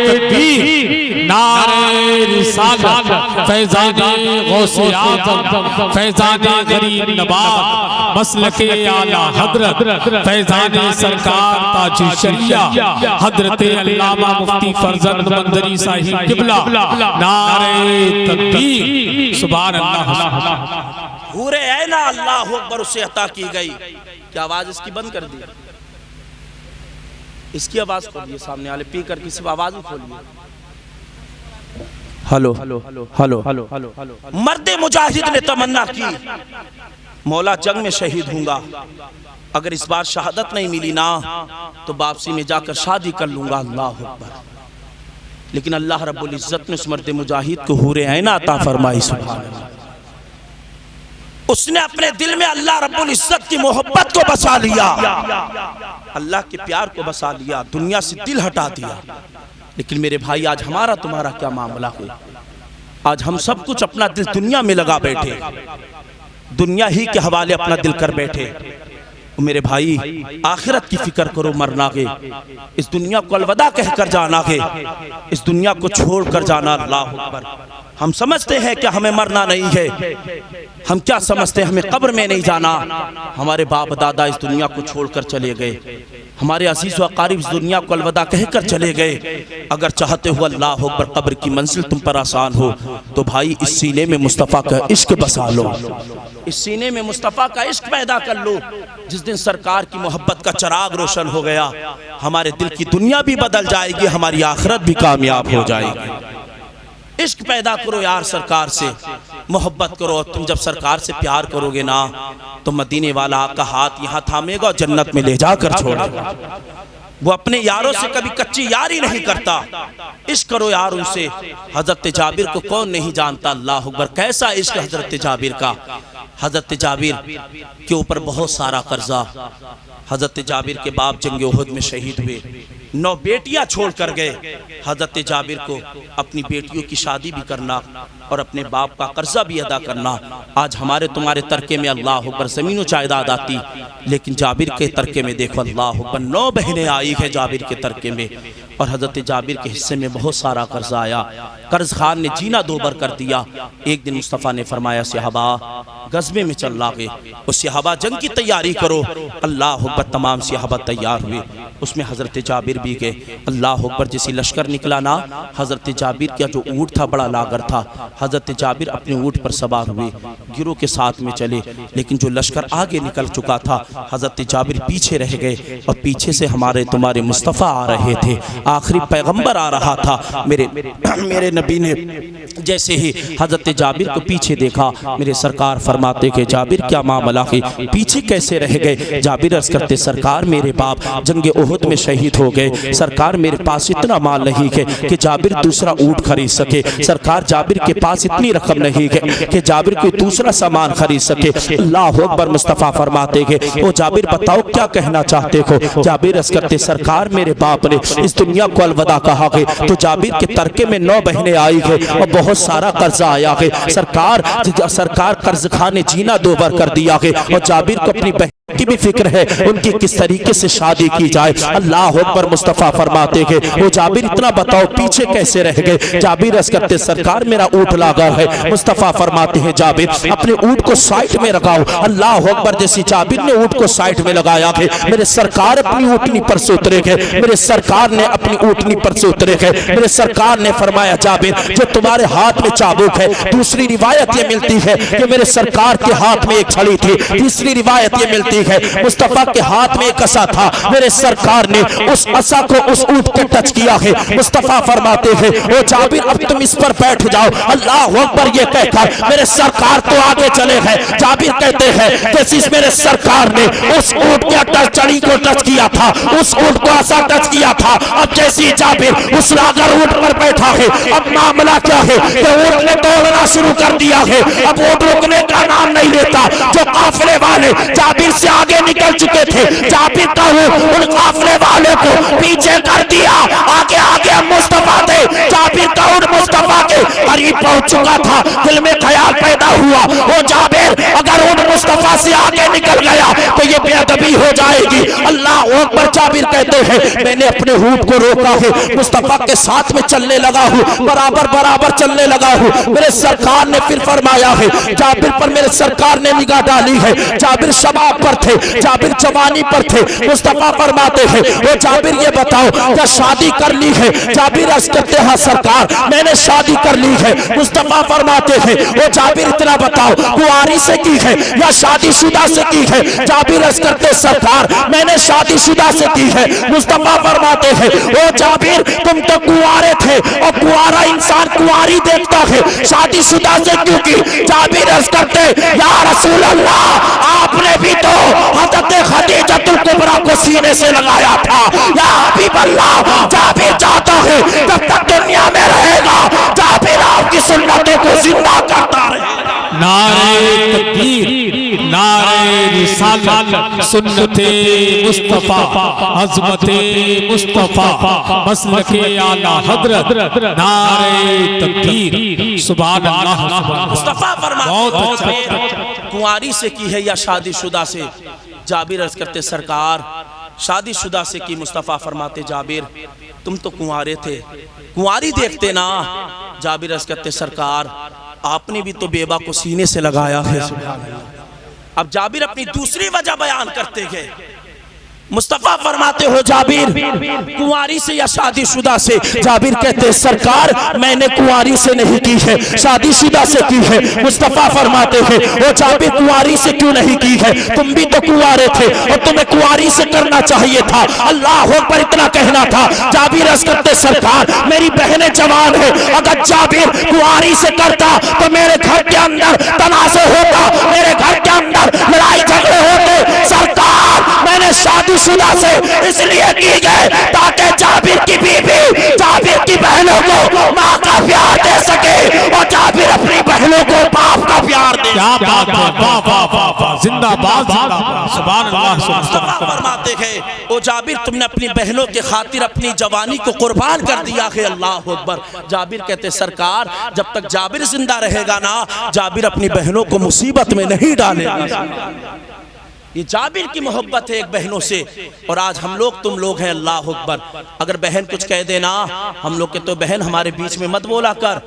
[SPEAKER 2] तकबीर, नारे रिसालत, फैज़ाने गौसे आज़म, फैज़ाने गरीब नवाब, मसलके आला हजरत, फैज़ाने सरकार ताज शरिया हजरत अल्लामा मुफ्ती फरजंद मंदरी साहिब किबला, नारे तकबीर, सुभान अल्लाह।
[SPEAKER 1] हूरे ऐना अल्लाह अकबर उसे अता की गई। क्या आवाज इसकी बंद कर दी? इसकी आवाज खोलिए, सामने वाले पी कर किसी आवाज ही खोलिए। Hello hello hello hello hello. मर्द मुजाहिद ने तमन्ना की, मौला जंग में शहीद हूंगा, अगर इस बार शहादत नहीं मिली ना तो वापसी में जाकर शादी कर लूंगा। अल्लाह अकबर। लेकिन अल्लाह रब्बुल इज्जत ने उस मर्द मुजाहिद को हूरे ऐना अता फरमाई। सुभान अल्लाह। उसने अपने दिल में अल्लाह रब्बुल इज्जत की मोहब्बत को बसा लिया, अल्लाह के प्यार को बसा लिया, दुनिया से दिल हटा दिया। लेकिन मेरे भाई आज हमारा तुम्हारा क्या मामला है? आज हम सब कुछ अपना दिल दुनिया में लगा बैठे, दुनिया ही के हवाले अपना दिल कर बैठे। मेरे भाई आखिरत की फिक्र करो, मरना के इस दुनिया को अलविदा कहकर जाना के इस दुनिया को छोड़ कर जाना। अल्लाह अकबर। हम समझते हैं कि हमें मरना नहीं है, हम क्या समझते हैं हमें कब्र में नहीं जाना। हमारे बाप दादा इस दुनिया को छोड़कर चले गए, हमारे अजीज व अकारीब इस दुनिया को अलविदा कहकर चले गए। अगर चाहते हो अल्लाह अकबर कब्र की मंजिल तुम पर आसान हो तो भाई इस सीने में मुस्तफ़ा का इश्क बसा लो, इस सीने में मुस्तफ़ा का इश्क पैदा कर लो। जिस दिन सरकार की मोहब्बत का चिराग रोशन हो गया, हमारे दिल की दुनिया भी बदल जाएगी, हमारी आखिरत भी कामयाब हो जाएगी। इश्क पैदा करो यार, सरकार से मोहब्बत करो। तुम जब सरकार से प्यार करोगे ना तो मदीने वाला आपका हाथ यहाँ थामेगा और जन्नत में ले जाकर छोड़ेगा। वो अपने यारों से कभी कच्ची यारी नहीं करता। इश्क करो यार उनसे। हजरत जाबिर को कौन नहीं जानता? अल्लाह अकबर। कैसा इश्क हजरत जाबिर का। हजरत जाबिर के ऊपर बहुत सारा कर्जा। हजरत जाबिर के बाप जंग उहद में शहीद हुए, 9 बेटियां छोड़ कर गए। हजरत जाबिर को अपनी बेटियों की शादी भी करना और अपने बाप का कर्जा भी अदा करना। आज हमारे तुम्हारे तरके में अल्लाह अकबर ज़मीनों जायदाद आती, लेकिन जाबिर के तरके में देखो अल्लाह अकबर 9 बहनें आई है जाबिर के तरके में, और हजरत जाबिर के हिस्से में बहुत सारा कर्जा आया। कर्ज खान ने जीना दोबर कर दिया। एक दिन मुस्तफ़ा ने फरमाया सहाबा गज़वे में चल लागे, उस सहाबा जंग की तैयारी करो। अल्लाह अकबर। तमाम सहाबा तैयार हुए, उसमें हजरत जाबिर भी गए। अल्लाह अकबर। जैसे लश्कर निकला ना, हजरत जाबिर का जो ऊँट था बड़ा लागर था, हजरत जाबिर अपने ऊँट पर सवार हुए, गिरोह के साथ में चले। लेकिन जो लश्कर आगे निकल चुका था, हजरत जाबिर पीछे रह गए और पीछे से हमारे तुम्हारे मुस्तफ़ा आ रहे थे, आखिरी पैगंबर आ रहा था। मेरे नबी ने जैसे ही हजरत जाबिर को पीछे देखा, मेरे सरकार फरमाते कि जाबिर क्या मामला है, पीछे कैसे रह गए? जाबिर अर्ज़ करते सरकार मेरे बाप जंग उहद में शहीद हो गए, सरकार मेरे पास इतना माल नहीं है कि जाबिर दूसरा ऊँट खरीद सके, सरकार जाबिर के पास इतनी रकम नहीं है कि जाबिर कोई दूसरा सामान खरीद सके। अल्लाह अकबर। मुस्तफ़ा फरमाते हैं ओ जाबिर बताओ क्या कहना चाहते हो? जाबिर अर्ज़ करते सरकार मेरे बाप ने इस दुनिया को अलविदा कहा है तो जाबिर के तरके में 9 बहनें आई है और बहुत सारा कर्जा आया है। सरकार कर्ज खान ने जीना दोबर कर दिया है और जाबिर को अपनी बहन की भी फिक्र है उनकी किस तरीके से शादी की जाए। अल्लाह अकबर। मुस्तफ़ा फरमाते हैं वो जाबिर इतना बताओ पीछे कैसे रह गए? जाबिर अर्ज़ करते सरकार मेरा ऊँट लागा है। मुस्तफ़ा फरमाते हैं जाबिर अपने ऊँट को साइड में लगाओ। अल्लाह अकबर। जैसे जाबिर ने ऊँट को साइड में लगाया है, मेरे सरकार अपनी ऊँटनी पर से उतरे गए, मेरे सरकार ने अपनी ऊँटनी पर से उतरे गए। मेरे सरकार ने फरमाया जाबिर जो तुम्हारे हाथ में चाबुक है, दूसरी रिवायत ये मिलती है कि मेरे सरकार के हाथ में एक छड़ी थी, तीसरी रिवायत ये मिलती कहती है मुस्तफा के हाथ में एक असा था, मेरे सरकार ने उस असा को उस ऊंट पे टच किया है। मुस्तफा फरमाते हैं ओ जाबिर अब तुम इस पर बैठ जाओ। अल्लाह अकबर ये कहकर मेरे सरकार तो आगे चले गए। जाबिर कहते हैं जैसे मेरे सरकार ने उस ऊंट के चढ़ी को टच किया था, उस ऊंट को असा टच किया था, अब जैसे जाबिर उस लागर ऊंट पर बैठा है, अब मामला क्या है कि ऊंट ने दौड़ना शुरू कर दिया है। अब ऊंट रुकने का नाम नहीं लेता। जो काफिले वाले जाबिर से आगे निकल चुके थे, जाबिर का उन काफिले वाले को पीछे कर दिया। आगे आगे मुस्तफा थे, जाबिर का उन मुस्तफा के करीब पहुंच चुका था। दिल में ख्याल पैदा हुआ वो जाबिर अगर उन मुस्तफा से आगे निकल गया तो ये बेअदबी हो जाएगी। अल्लाह अकबर। जाबिर कहते हैं मैंने अपने ऊंट को रोका है, मुस्तफा के साथ में चलने लगा हूँ, बराबर बराबर चलने लगा हूँ। मेरे सरकार ने फिर फरमाया है, जाबिर पर मेरे सरकार ने निगाह डाली है। जाबिर शबाब पर थे, जाबिर जवानी पर थे। मुस्तफा फरमाते हैं वो जाबिर ये बताओ क्या शादी कर ली है? जाबिर अर्ज करते हैं सरकार मैंने शादी कर ली है। मुस्तफा फरमाते हैं वो जाबिर इतना बताओ कुंवारी से की है या शादीशुदा से की है? जाबिर अर्ज करते सरकार मैंने शादीशुदा से की है। मुस्तफा फरमाते हैं वो जाबिर तुम तो कुंवारे थे और कुंवारा इंसान कुंवारी देखता है, शादीशुदा से क्यों की? जाबिर अर्ज करते या रसूल अल्लाह आपने भी तो हज़रत खदीजतुल कुबरा को सीने से लगाया था। या हबीब अल्लाह जाबिर चाहता है जब तक दुनिया में रहेगा जाबिर आपकी सुन्नतों को जिंदा करता रहे।
[SPEAKER 2] नारे तकबीर, नारे रिसालत, सुन्नते मुस्तफा, अज़मते मुस्तफा, मसलके आला हज़रत, नारे तकबीर, सुभान अल्लाह।
[SPEAKER 1] मुस्तफा
[SPEAKER 2] बहुत
[SPEAKER 1] फरमाते कुंवारी से की है या शादीशुदा से? जाबिर अर्ज करते सरकार शादीशुदा से की। मुस्तफा फरमाते जाबिर तुम तो कुंवारे थे, कुंवारी देखते ना। जाबिर अर्ज करते सरकार आपने भी तो बेबा को सीने से लगाया है। अब जाबिर अपनी दूसरी वजह बयान करते गए। मुस्तफा फरमाते हो जाबिर कुंवारी से या शादीशुदा से? जाबिर कहते सरकार मैंने कुंवारी से नहीं की है, शादीशुदा से की है। मुस्तफा फरमाते हैं वो जाबिर कुंवारी से क्यों नहीं की है? तुम भी तो कुंवारे थे और तुम्हें कुंवारी से करना चाहिए था। अल्लाह पर इतना कहना था। जाबिर अर्ज करते सरकार मेरी बहनें जवान है, अगर जाबिर कुंवारी से करता तो मेरे घर के अंदर तनाज़े होता, मेरे घर के अंदर लड़ाई झगड़े होते। सरकार मैंने शादीशुदा से इसलिए की गए ताकि जाबिर की बीवी जाबिर की बहनों को माँ का प्यार दे सके और जाबिर अपनी बहनों को बाप का प्यार दे।
[SPEAKER 2] क्या बात है, वाह वाह वाह वाह, जिंदाबाद जिंदाबाद, सुभान अल्लाह।
[SPEAKER 1] मुस्तफा फरमाते हैं ओ जाबिर तुमने अपनी बहनों के खातिर अपनी जवानी को कुर्बान कर दिया है। अल्लाह अकबर। जाबिर कहते सरकार जब तक जाबिर जिंदा रहेगा ना जाबिर अपनी बहनों को मुसीबत में नहीं डालेगा। ये जाबिर की मोहब्बत है एक बहनों से। और आज हम लोग तुम लोग हैं अल्लाह अकबर, अगर बहन कुछ कह देना हम लोग के तो बहन हमारे बीच में मत बोला कर,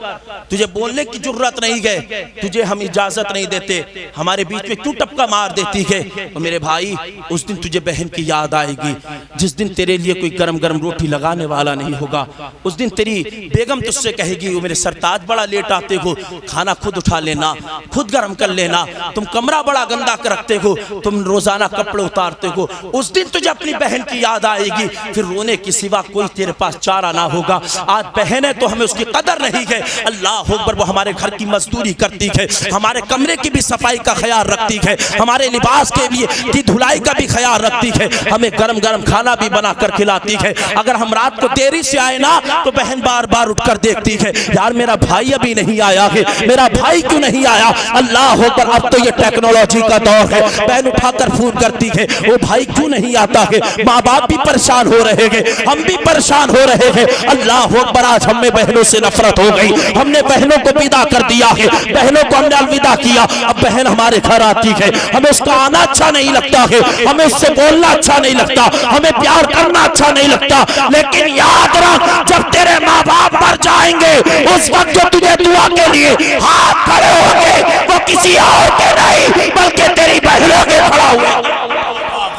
[SPEAKER 1] तुझे बोलने की जरूरत नहीं है, तुझे हम इजाजत नहीं देते, हमारे बीच में क्यों टपका मार देती है? तो मेरे भाई उस दिन तुझे बहन की याद आएगी जिस दिन तेरे लिए कोई गरम गरम रोटी लगाने वाला नहीं होगा। उस दिन तेरी बेगम तुझसे कहेगी वो मेरे सरताज बड़ा लेट आते हो, खाना खुद उठा लेना, खुद गर्म कर लेना, तुम कमरा बड़ा गंदा कर रखते हो, तुम रोजाना कपड़े उतारते हो। उस दिन तुझे अपनी बहन की याद आएगी, फिर रोने की सिवा कोई तेरे पास चारा ना होगा। आज बहन है तो हमें उसकी कदर नहीं है। अल्लाह अकबर। वो हमारे घर की मजदूरी करती है, हमारे कमरे की भी सफाई का ख्याल रखती है, हमारे लिबास के लिए की धुलाई का भी ख्याल रखती है, हमें गरम गरम खाना भी बना कर खिलाती है। अगर हम रात को देरी से आए ना तो बहन बार बार उठकर देखती है यार मेरा भाई अभी नहीं आया है, मेरा भाई क्यों नहीं आया? अल्लाह अकबर। अब तो ये टेक्नोलॉजी का दौर है, बहन उठाकर फोन करती है वो भाई क्यों नहीं आता है। माँ बाप भी परेशान हो रहे हैं, हम भी परेशान हो रहे हैं। अल्लाह अकबर। आज हमें बहनों से नफरत हो गई, हमने बहनों को विदा कर दिया है, बहनों को हमने अलविदा किया। अब बहन हमारे घर आती है, हमें उसका आना अच्छा नहीं लगता है, हमें उससे बोलना अच्छा नहीं लगता, हमें प्यार करना अच्छा नहीं लगता। लेकिन याद रख जब तेरे माँ बाप मर जाएंगे उस वक्त जो तुझे दुआ के लिए हाथ खड़े होंगे वो किसी और के नहीं बल्कि तेरी बहनों के खड़ा हुआ।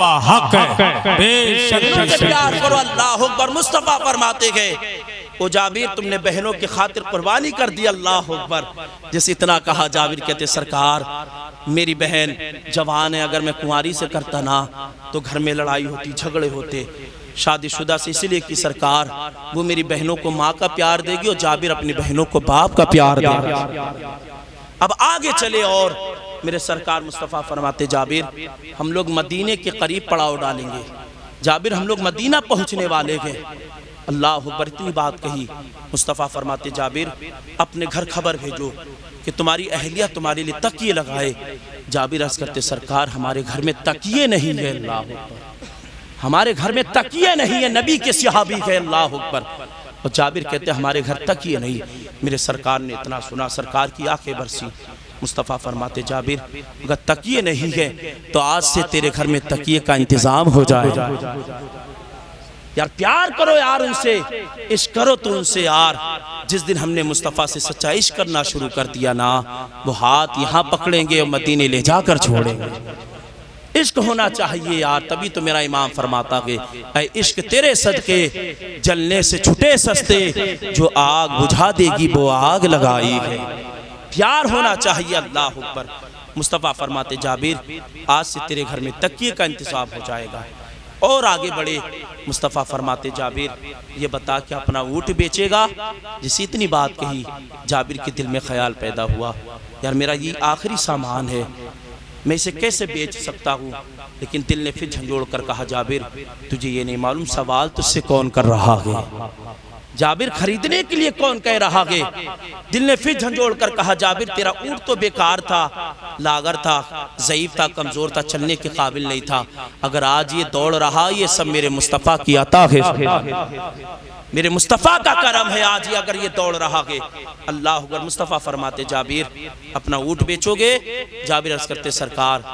[SPEAKER 2] वाह हक है बेशक
[SPEAKER 1] से प्यार करो। अल्लाह अकबर। मुस्तफ़ा फरमाते गए ओ जाबिर तुमने बहनों की खातिर कुर्बानी कर दी। अल्लाह अकबर। जिस इतना कहा जाबिर कहते सरकार मेरी बहन जवान है, अगर मैं कुंवारी से करता ना तो घर में लड़ाई होती, झगड़े होते। शादीशुदा से इसलिए कि सरकार वो मेरी बहनों को माँ का प्यार देगी और जाबिर अपनी बहनों को बाप का प्यार देगा। अब आगे चले और मेरे सरकार मुस्तफ़ा फरमाते जाबिर हम लोग मदीने के करीब पड़ाव डालेंगे। जाबिर हम लोग मदीना पहुंचने वाले हैं। अल्लाह अकबर। इतनी बात कही। मुस्तफ़ा फरमाते जाबिर अपने घर खबर भेजो कि तुम्हारी अहलिया तुम्हारे लिए तकिए लगाए। जाबिर अर्ज़ करते सरकार हमारे घर में तकिए नहीं है। अल्लाह अकबर। हमारे घर में तकिए नहीं है, नबी के सहाबी है। अल्लाह अकबर। और जाबिर कहते हमारे घर तकिए नहीं। मेरे सरकार ने इतना सुना, सरकार की आंखें बरसी। मुस्तफ़ा फरमाते जाबिर अगर तकिए नहीं है तो आज से तेरे घर में तकिए का इंतज़ाम हो जाएगा। यार प्यार करो यार उनसे, इश्क करो तो उनसे यार। जिस दिन हमने मुस्तफ़ा से सच्चा इश्क करना शुरू कर दिया ना, वो हाथ यहाँ पकड़ेंगे और मदीने ले जाकर छोड़ेंगे। इश्क होना चाहिए यार, तभी तो मेरा इमाम फरमाता कि ऐ इश्क तेरे सदके जलने से छुटे सस्ते, जो आग बुझा देगी वो आग लगाई है। प्यार होना चाहिए। अल्लाह अकबर। मुस्तफ़ा फरमाते जाबिर आज से तेरे घर में तकिए का इंतज़ाम हो जाएगा। और आगे बढ़े। मुस्तफ़ा फरमाते जाबिर ये बता कि अपना ऊँट बेचेगा। जिस इतनी बात कही जाबिर के दिल में ख्याल पैदा हुआ यार मेरा ये आखिरी सामान है, मैं इसे कैसे बेच सकता हूँ। लेकिन दिल ने फिर झंझोड़ कर कहा जाबिर तुझे ये नहीं मालूम सवाल तुझसे कौन कर रहा है। जाबिर खरीदने के लिए कौन कह रहा है। दिल ने फिर झंझोड़ कर कहा जाबिर तेरा ऊँट तो बेकार था, लागर था, ज़ईफ था, कमज़ोर था, चलने के काबिल नहीं था। अगर आज ये दौड़ रहा ये सब मेरे मुस्तफ़ा की अता है, मेरे मुस्तफ़ा का करम है। आज ये अगर ये दौड़ रहा है। अल्लाह अकबर। मुस्तफ़ा फरमाते जाबिर अपना ऊँट बेचोगे। जाबिर अर्ज़ करते सरकार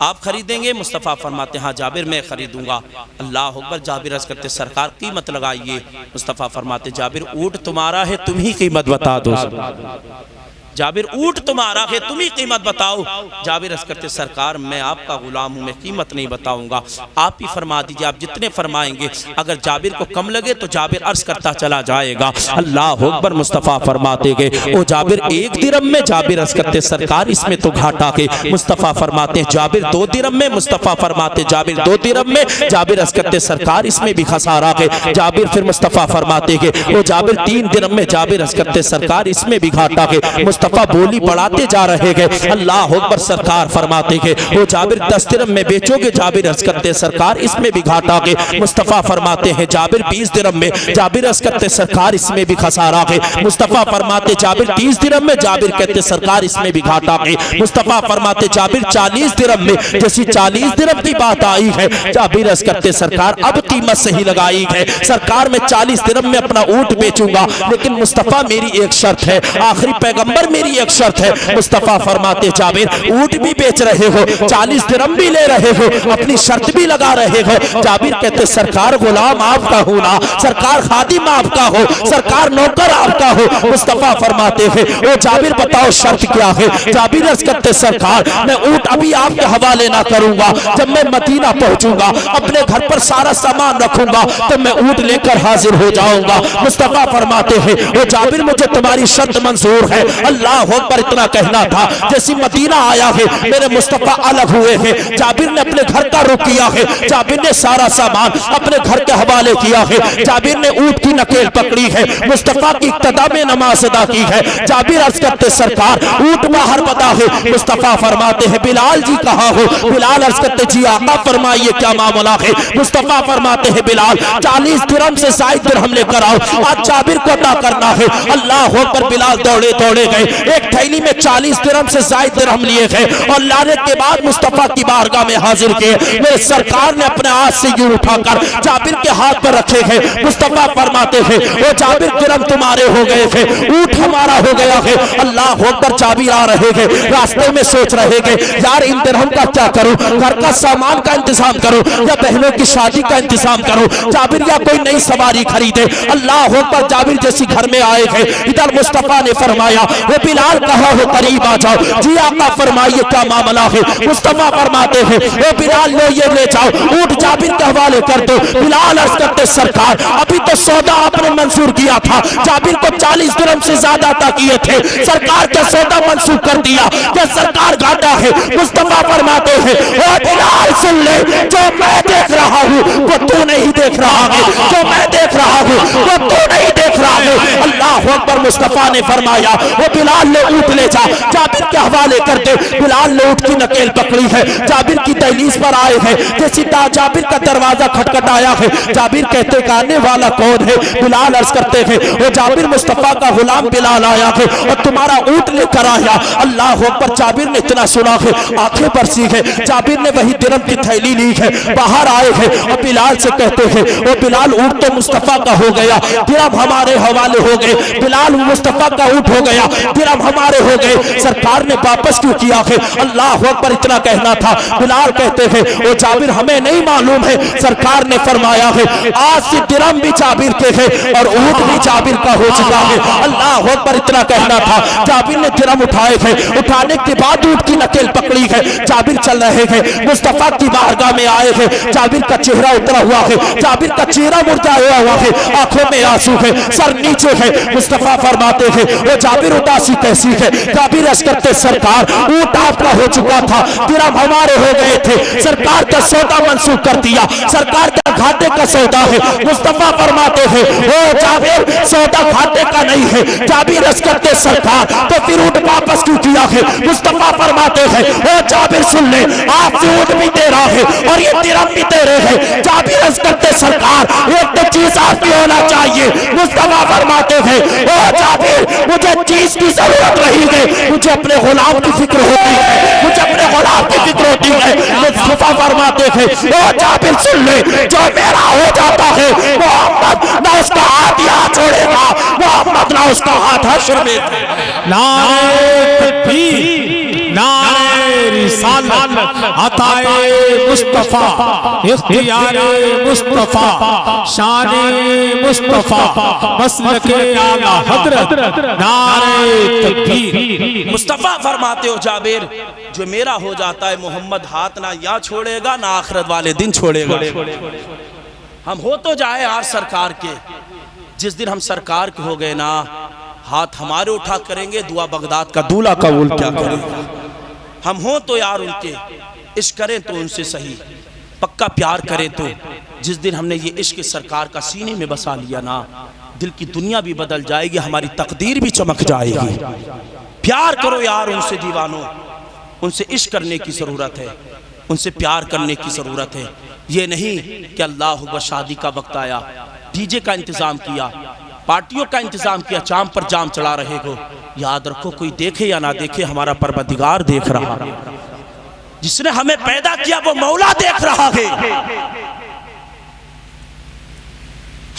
[SPEAKER 1] आप खरीदेंगे। मुस्तफ़ा फरमाते हाँ जाबिर मैं खरीदूंगा। अल्लाह अकबर। जाबिर अर्ज़ करते सरकार कीमत लगाइए। मुस्तफ़ा फरमाते जाबिर ऊँट तुम्हारा है, तुम ही कीमत बता दो। जाबिर ऊँट तुम्हारा है, तुम ही कीमत बताओ। जाबिर अर्ज़ करते सरकार मैं आपका गुलाम हूँ, मैं कीमत नहीं बताऊंगा, आप ही फरमा दीजिए, आप जितने फरमाएंगे। अगर जाबिर को कम लगे तो जाबिर अर्ज़ करता चला जाएगा। अल्लाह अकबर। मुस्तफ़ा फरमाते गए ओ जाबिर 1 दिरहम में। जाबिर अर्ज़ करते सरकार इसमें तो घाटा के। मुस्तफ़ा फरमाते जाबिर 2 दिरहम में। मुस्तफ़ा फरमाते जाबिर 2 दिरहम में। जाबिर अर्ज़ करते सरकार इसमें भी खसारा के। जाबिर फिर मुस्तफ़ा फरमाते गए ओ जाबिर 3 दिरहम में। जाबिर अर्ज़ करते सरकार इसमें भी घाटा के। मुस्तफ़ा बोली बढ़ाते जा रहे हैं। अल्लाह अकबर। सरकार फरमाते हैं वो जाबिर 10 दिरहम में बेचोगे। जाबिर अर्ज़ करते सरकार इसमें भी घाटा के। मुस्तफ़ा फरमाते हैं जाबिर 20 दिरहम में। जाबिर अर्ज़ करते सरकार इसमें भी खसारा के। मुस्तफ़ा फरमाते जाबिर 30 दिरहम में। जाबिर कहते सरकार इसमें भी घाटा के। मुस्तफ़ा फरमाते जाबिर 40 दिरहम में। जैसी 40 दिरहम की बात आई है जाबिर अर्ज़ करते सरकार अब कीमत सही लगाई है। सरकार मैं 40 दिरहम में अपना ऊँट बेचूंगा, लेकिन मुस्तफ़ा मेरी एक शर्त है, आखिरी पैगंबर मेरी एक शर्त है। मुस्तफ़ा फरमाते जाबिर ऊँट भी बेच रहे हो, 40 दिरहम भी ले रहे हो, अपनी शर्त भी लगा रहे हो। जाबिर कहते सरकार गुलाम आपका हो ना, सरकार खादिम आपका हो, सरकार नौकर आपका हो। मुस्तफ़ा फरमाते हैं ओ जाबिर बताओ शर्त क्या है। जाबिर अर्ज़ करते सरकार मैं ऊँट अभी आपके हवाले ना करूंगा, जब मैं मदीना पहुंचूंगा अपने घर पर सारा सामान रखूंगा तो मैं ऊँट लेकर हाजिर हो जाऊंगा। मुस्तफ़ा फरमाते हैं ओ जाबिर मुझे तुम्हारी शर्त मंजूर है। अल्लाह अकबर। इतना कहना था जैसी मदीना आया है मेरे मुस्तफ़ा अलग हुए हैं। जाबिर ने अपने घर का रुख किया है। जाबिर ने सारा सामान अपने घर के हवाले किया है। जाबिर ने ऊँट की नकेल पकड़ी है, मुस्तफ़ा की इक्तदा में नमाज अदा की है। जाबिर अर्ज़ करते सरकार ऊँट बाहर बता है। मुस्तफ़ा फरमाते हैं बिलाल जी कहाँ हो। बिलाल अर्ज़ करते जी आका फरमाइए क्या मामला है। मुस्तफ़ा फरमाते हैं बिलाल 40 दिरहम से 60 दिरहम लेकर आओ, आज जाबिर को अदा करना है। अल्लाह अकबर। बिलाल दौड़े दौड़े गए, एक थैली में 40 दिरहम से 60 दिरहम लिए गए और लाने के बाद मुस्तफ़ा की बारगाह में हाजिर किए। मेरे सरकार ने अपने हाथ से यूं उठाकर जाबिर के हाथ पर रखे हैं। मुस्तफ़ा फरमाते हैं वो जाबिर दिरहम तुम्हारे हो गए थे, ऊँट हमारा हो गया है। अल्लाह अकबर। जाबिर आ रहे हैं, रास्ते में सोच रहे हैं यार इन दिरहम का क्या करूं, घर का सामान का इंतजाम करूं या बहनों की शादी का इंतजाम करूं। जाबिर या कोई नई सवारी खरीदे। अल्लाह अकबर। जाबिर जैसी घर में आए हैं, इधर मुस्तफ़ा ने फरमाया वो बिलाल कहा हो करीब आ जाओ। जी आका फरमाइए क्या मामला है। मुस्तफा फरमाते हैं ओ बिलाल लो ये ले जाओ, ऊंट जाबिर के हवाले कर दो। बिलाल अर्ज करते सरकार अभी तो सौदा आपने मंजूर किया था, जाबिर को 40 दिरहम से ज्यादा अता किए थे, सरकार का सौदा मंसूर कर दिया, क्या सरकार घाटा है। मुस्तफा फरमाते हैं ओ बिलाल सुन ले, जो मैं देख रहा हूँ वो तू नहीं देख रहा है, जो मैं देख रहा हूँ वो तू नहीं देख रहा है। अल्लाह अकबर। मुस्तफा ने फरमाया वो बिलाल ने ऊँट ले जा, जाबिर के हवाले कर दे। बिलाल ने ऊँट की नकेल पकड़ी है, जाबिर की दहलीज पर आए हैं, जैसे जाबिर का दरवाजा खटखटाया है। जाबिर कहते आने वाला कौन है। बिलाल अर्ज करते हैं वो जाबिर मुस्तफा का गुलाम बिलाल आया है और तुम्हारा ऊँट लेकर आया। अल्लाह अकबर। जाबिर ने इतना सुना है, आंखें बरसी है। जाबिर ने वही दिरहम की थैली ली है, बाहर आए हैं और बिलाल से कहते हैं वो बिलाल ऊँट तो मुस्तफा का हो गया, दिरहम हमारे हवाले हो गए। बिलाल मुस्तफा का ऊँट हो गया, दिरहम हमारे हो गए, सरकार ने वापस क्यों किया है। अल्लाह अकबर। इतना कहना था। बिलाल कहते हैं वो जाबिर हमें नहीं मालूम है, सरकार ने फरमाया है आज से दिरहम भी जाबिर के हैं और ऊँट भी जाबिर का हो चुका है। अल्लाह अकबर। इतना कहना था। जाबिर ने दिरहम उठाए हैं, उठाने के बाद ऊँट की नकेल पकड़ी है, जाबिर चल रहे हैं, मुस्तफा की बारगाह में आए हैं। जाबिर का चेहरा उतरा हुआ है, जाबिर का चेहरा मुरझाया हुआ है, आंखों में आंसू है, सर नीचे है। मुस्तफा फरमाते हैं वो जाबिर उदासी कैसी है। जाबिर अर्ज करते सरकार ऊँट आपका हो चुका था, दिरहम हमारे हो गए थे, सरकार का सौदा मंसूर कर दिया, सरकार का घाटे का सौदा है। मुस्तफा फरमाते हैं ओ जाबिर सौदा घाटे का नहीं है। जाबिर अर्ज करते सरकार तो फिर ऊँट वापस क्यों किया है। मुस्तफा फरमाते हैं ओ जाबिर सुन ले, आप ऊँट भी दे रहा है और ये दिरहम भी दे रहे हैं। जाबिर अर्ज करते सरकार एक तो चीज आपकी होना चाहिए। मुस्तफा फरमाते हैं ओ जाबिर मुझे चीज की जरूरत नहीं है, मुझे अपने गुलाम की फिक्र होती है, मुझे अपने गुलाम की फिक्र होती है। मुस्तफा फरमाते हैं ओ जाबिर सुन ले, जो मेरा हो जाता है मोहम्मद ना उसका हाथ यहाँ छोड़ेगा, मोहम्मद ना उसका हाथ हश्र में।
[SPEAKER 2] नारे तकबीर, नारे रिसालत, अताए मुस्तफा, इख्तियारे मुस्तफा, शाने मुस्तफा, मसलके आला हजरत, नारे तकबीर।
[SPEAKER 1] मुस्तफा फरमाते हो जाबिर जो मेरा हो जाता है मोहम्मद हाथ ना यहाँ छोड़ेगा ना आखिरत वाले दिन छोड़ेगा। हम हो तो जाए आज सरकार के, जिस दिन हम सरकार के हो गए ना हाथ हमारे उठा करेंगे, दुआ बगदाद का दूल्हा कबूल क्या करेगा। हम हो तो यार उनके, इश्क करें तो उनसे सही, पक्का प्यार करें तो। जिस दिन हमने ये इश्क सरकार का सीने में बसा लिया ना, दिल की दुनिया भी बदल जाएगी, हमारी तकदीर भी चमक जाएगी। प्यार करो यार उनसे दीवानों, उनसे इश्क करने की ज़रूरत है, उनसे प्यार करने की ज़रूरत है। ये नहीं कि अल्लाह अकबर शादी का वक्त आया, डीजे का इंतज़ाम किया, पार्टियों का इंतज़ाम किया, चाम पर जाम चढ़ा रहे हो। याद रखो कोई देखे या ना देखे हमारा परवरदिगार देख रहा है, जिसने हमें पैदा किया वो मौला देख रहा है।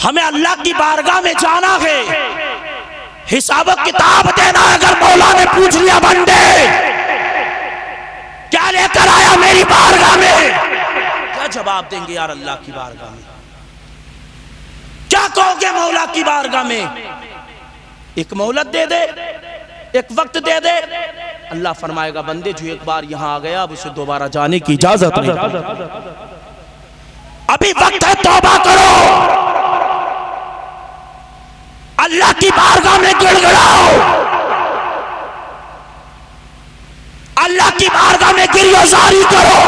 [SPEAKER 1] हमें अल्लाह की बारगाह में जाना है, हिसाब किताब देना। अगर मौला ने पूछ लिया बंदे क्या लेकर आया मेरी बारगाह में, क्या जवाब देंगे यार अल्लाह की बारगाह में। क्या कहोगे मौला की बारगाह में। एक मोहलत दे दे, एक वक्त दे दे। अल्लाह फरमाएगा बंदे जो एक बार यहां आ गया अब उसे दोबारा जाने की इजाजत नहीं, अभी वक्त है, तौबा करो, अल्लाह की बारगाह में गिड़गिड़ाओ, अल्लाह की बारगाह में गिरियाजारी करो,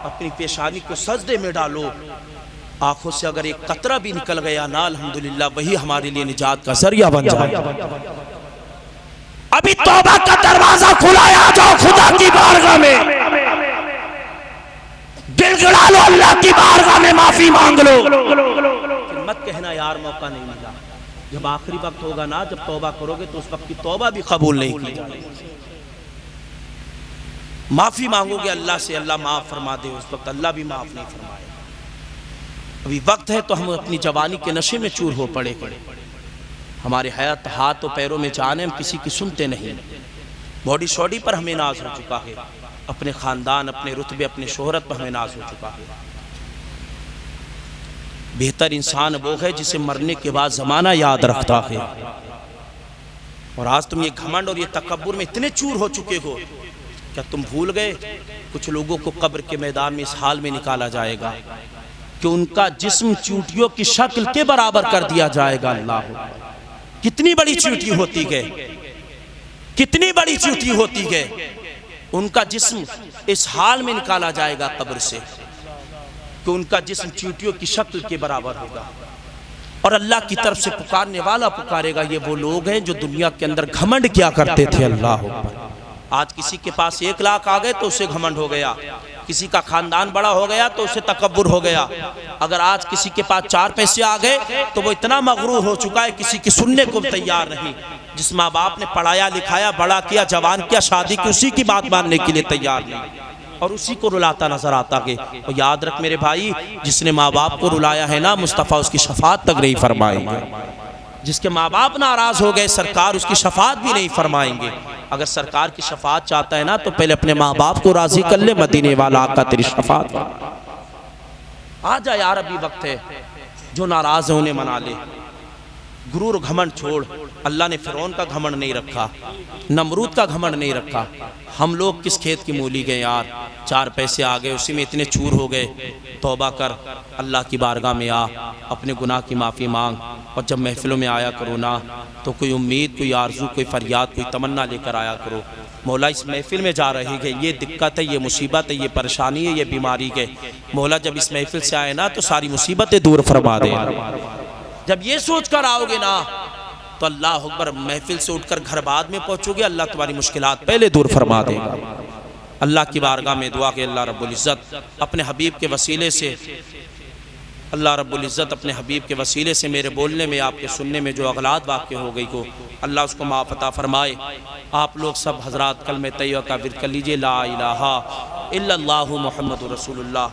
[SPEAKER 1] अपनी पेशानी को सजदे में डालो। आंखों से अगर एक कतरा भी निकल गया ना अल्हम्दुलिल्लाह वही हमारे लिए निजात का जरिया बन जाए। अभी तौबा का दरवाजा खुला है, आ जाओ खुदा की बारगाह में, गिड़गिड़ा लो, अल्लाह की बारगाह में माफी मांग लो। मत कहना यार मौका नहीं मिला। जब आखिरी वक्त होगा ना, जब तौबा करोगे तो उस वक्त की तौबा भी कबूल नहीं की जाएगी। माफी मांगोगे अल्लाह से, अल्लाह माफ फरमा दे, उस वक्त अल्लाह भी माफ नहीं फरमाए। अभी वक्त है तो हम अपनी जवानी के नशे में चूर हो पड़े, हमारे हयात हाथ और पैरों में जान है, हम किसी की सुनते नहीं। बॉडी शॉडी पर हमें नाज हो चुका है, अपने खानदान, अपने रुतबे, अपने शोहरत पर हमें नाज हो चुका है। बेहतर इंसान वो है जिसे मरने के बाद जमाना याद रखता है। और आज तुम ये घमंड और ये तकब्बुर में इतने चूर हो चुके हो, क्या तुम भूल गए कुछ लोगों को कब्र के मैदान में इस हाल में निकाला जाएगा कि उनका जिस्म चींटियों की शक्ल के बराबर कर दिया जाएगा। अल्लाह, कितनी बड़ी चींटी होती है, कितनी बड़ी चींटी होती है, उनका जिस्म इस हाल में निकाला जाएगा कब्र से कि उनका जिस्म चींटियों की शक्ल के बराबर होगा। और अल्लाह की तरफ से पुकारने वाला पुकारेगा। ये वो लोग हैं जो दुनिया के अंदर घमंड किया करते थे। अल्लाह, आज किसी के पास 1 लाख आ गए तो उसे घमंड हो गया, किसी का खानदान बड़ा हो गया तो उसे तकब्बुर हो गया। अगर आज किसी के पास 4 पैसे आ गए तो वो इतना मगरूर हो चुका है किसी की सुनने को तैयार नहीं। जिस माँ बाप ने पढ़ाया लिखाया, बड़ा किया, जवान किया, शादी की, उसी की बात मानने के लिए तैयार नहीं और उसी को रुलाता नजर आता है। और याद रख मेरे भाई, जिसने माँ बाप को रुलाया है ना, मुस्तफ़ा उसकी शफात तक नहीं फरमाएंगे। जिसके माँ बाप नाराज हो गए, सरकार उसकी शफात भी नहीं फरमाएंगे। अगर सरकार की शफात चाहता है ना तो पहले अपने माँ बाप को राजी कर ले, मदीने वाला आका तेरी शफात आ जा यार, अभी वक्त है। जो नाराज है उन्हें मना ले, गुरूर घमंड छोड़। अल्लाह ने फिरौन का घमंड नहीं रखा, नमरूद का घमंड नहीं रखा। हम लोग किस खेत की मूली गए यार, 4 पैसे आ गए उसी में इतने चूर हो गए। तौबा कर, अल्लाह की बारगाह में आ, अपने गुनाह की माफ़ी मांग। और जब महफिलों में आया करो ना तो कोई उम्मीद, कोई आरजू, कोई फरियाद, कोई तमन्ना लेकर आया करो। मौला इस महफिल में जा रही है, ये दिक्कत है, ये मुसीबत है, ये परेशानी है, ये बीमारी है। मौला जब इस महफिल से आए ना तो सारी मुसीबतें दूर फरमा दे। जब ये सोच कर आओगे ना तो अल्लाह अकबर, महफिल से उठकर घर बाद में पहुंचोगे, अल्लाह तुम्हारी मुश्किलात पहले दूर फरमा देगा। अल्लाह की बारगाह में दुआ के अल्लाह रब्बुल इज़्ज़त अपने हबीब के वसीले से, अल्लाह रब्बुल इज़्ज़त अपने हबीब के वसीले से मेरे बोलने में, आपके सुनने में जो अगलात वाक़ हो गई को अल्लाह उसको माफ़ अता फरमाए। आप लोग सब हज़रात कलमे तैयबा का विर्द कर लीजिए, ला इलाहा इल्लल्लाहु मुहम्मदुर रसूलुल्लाह।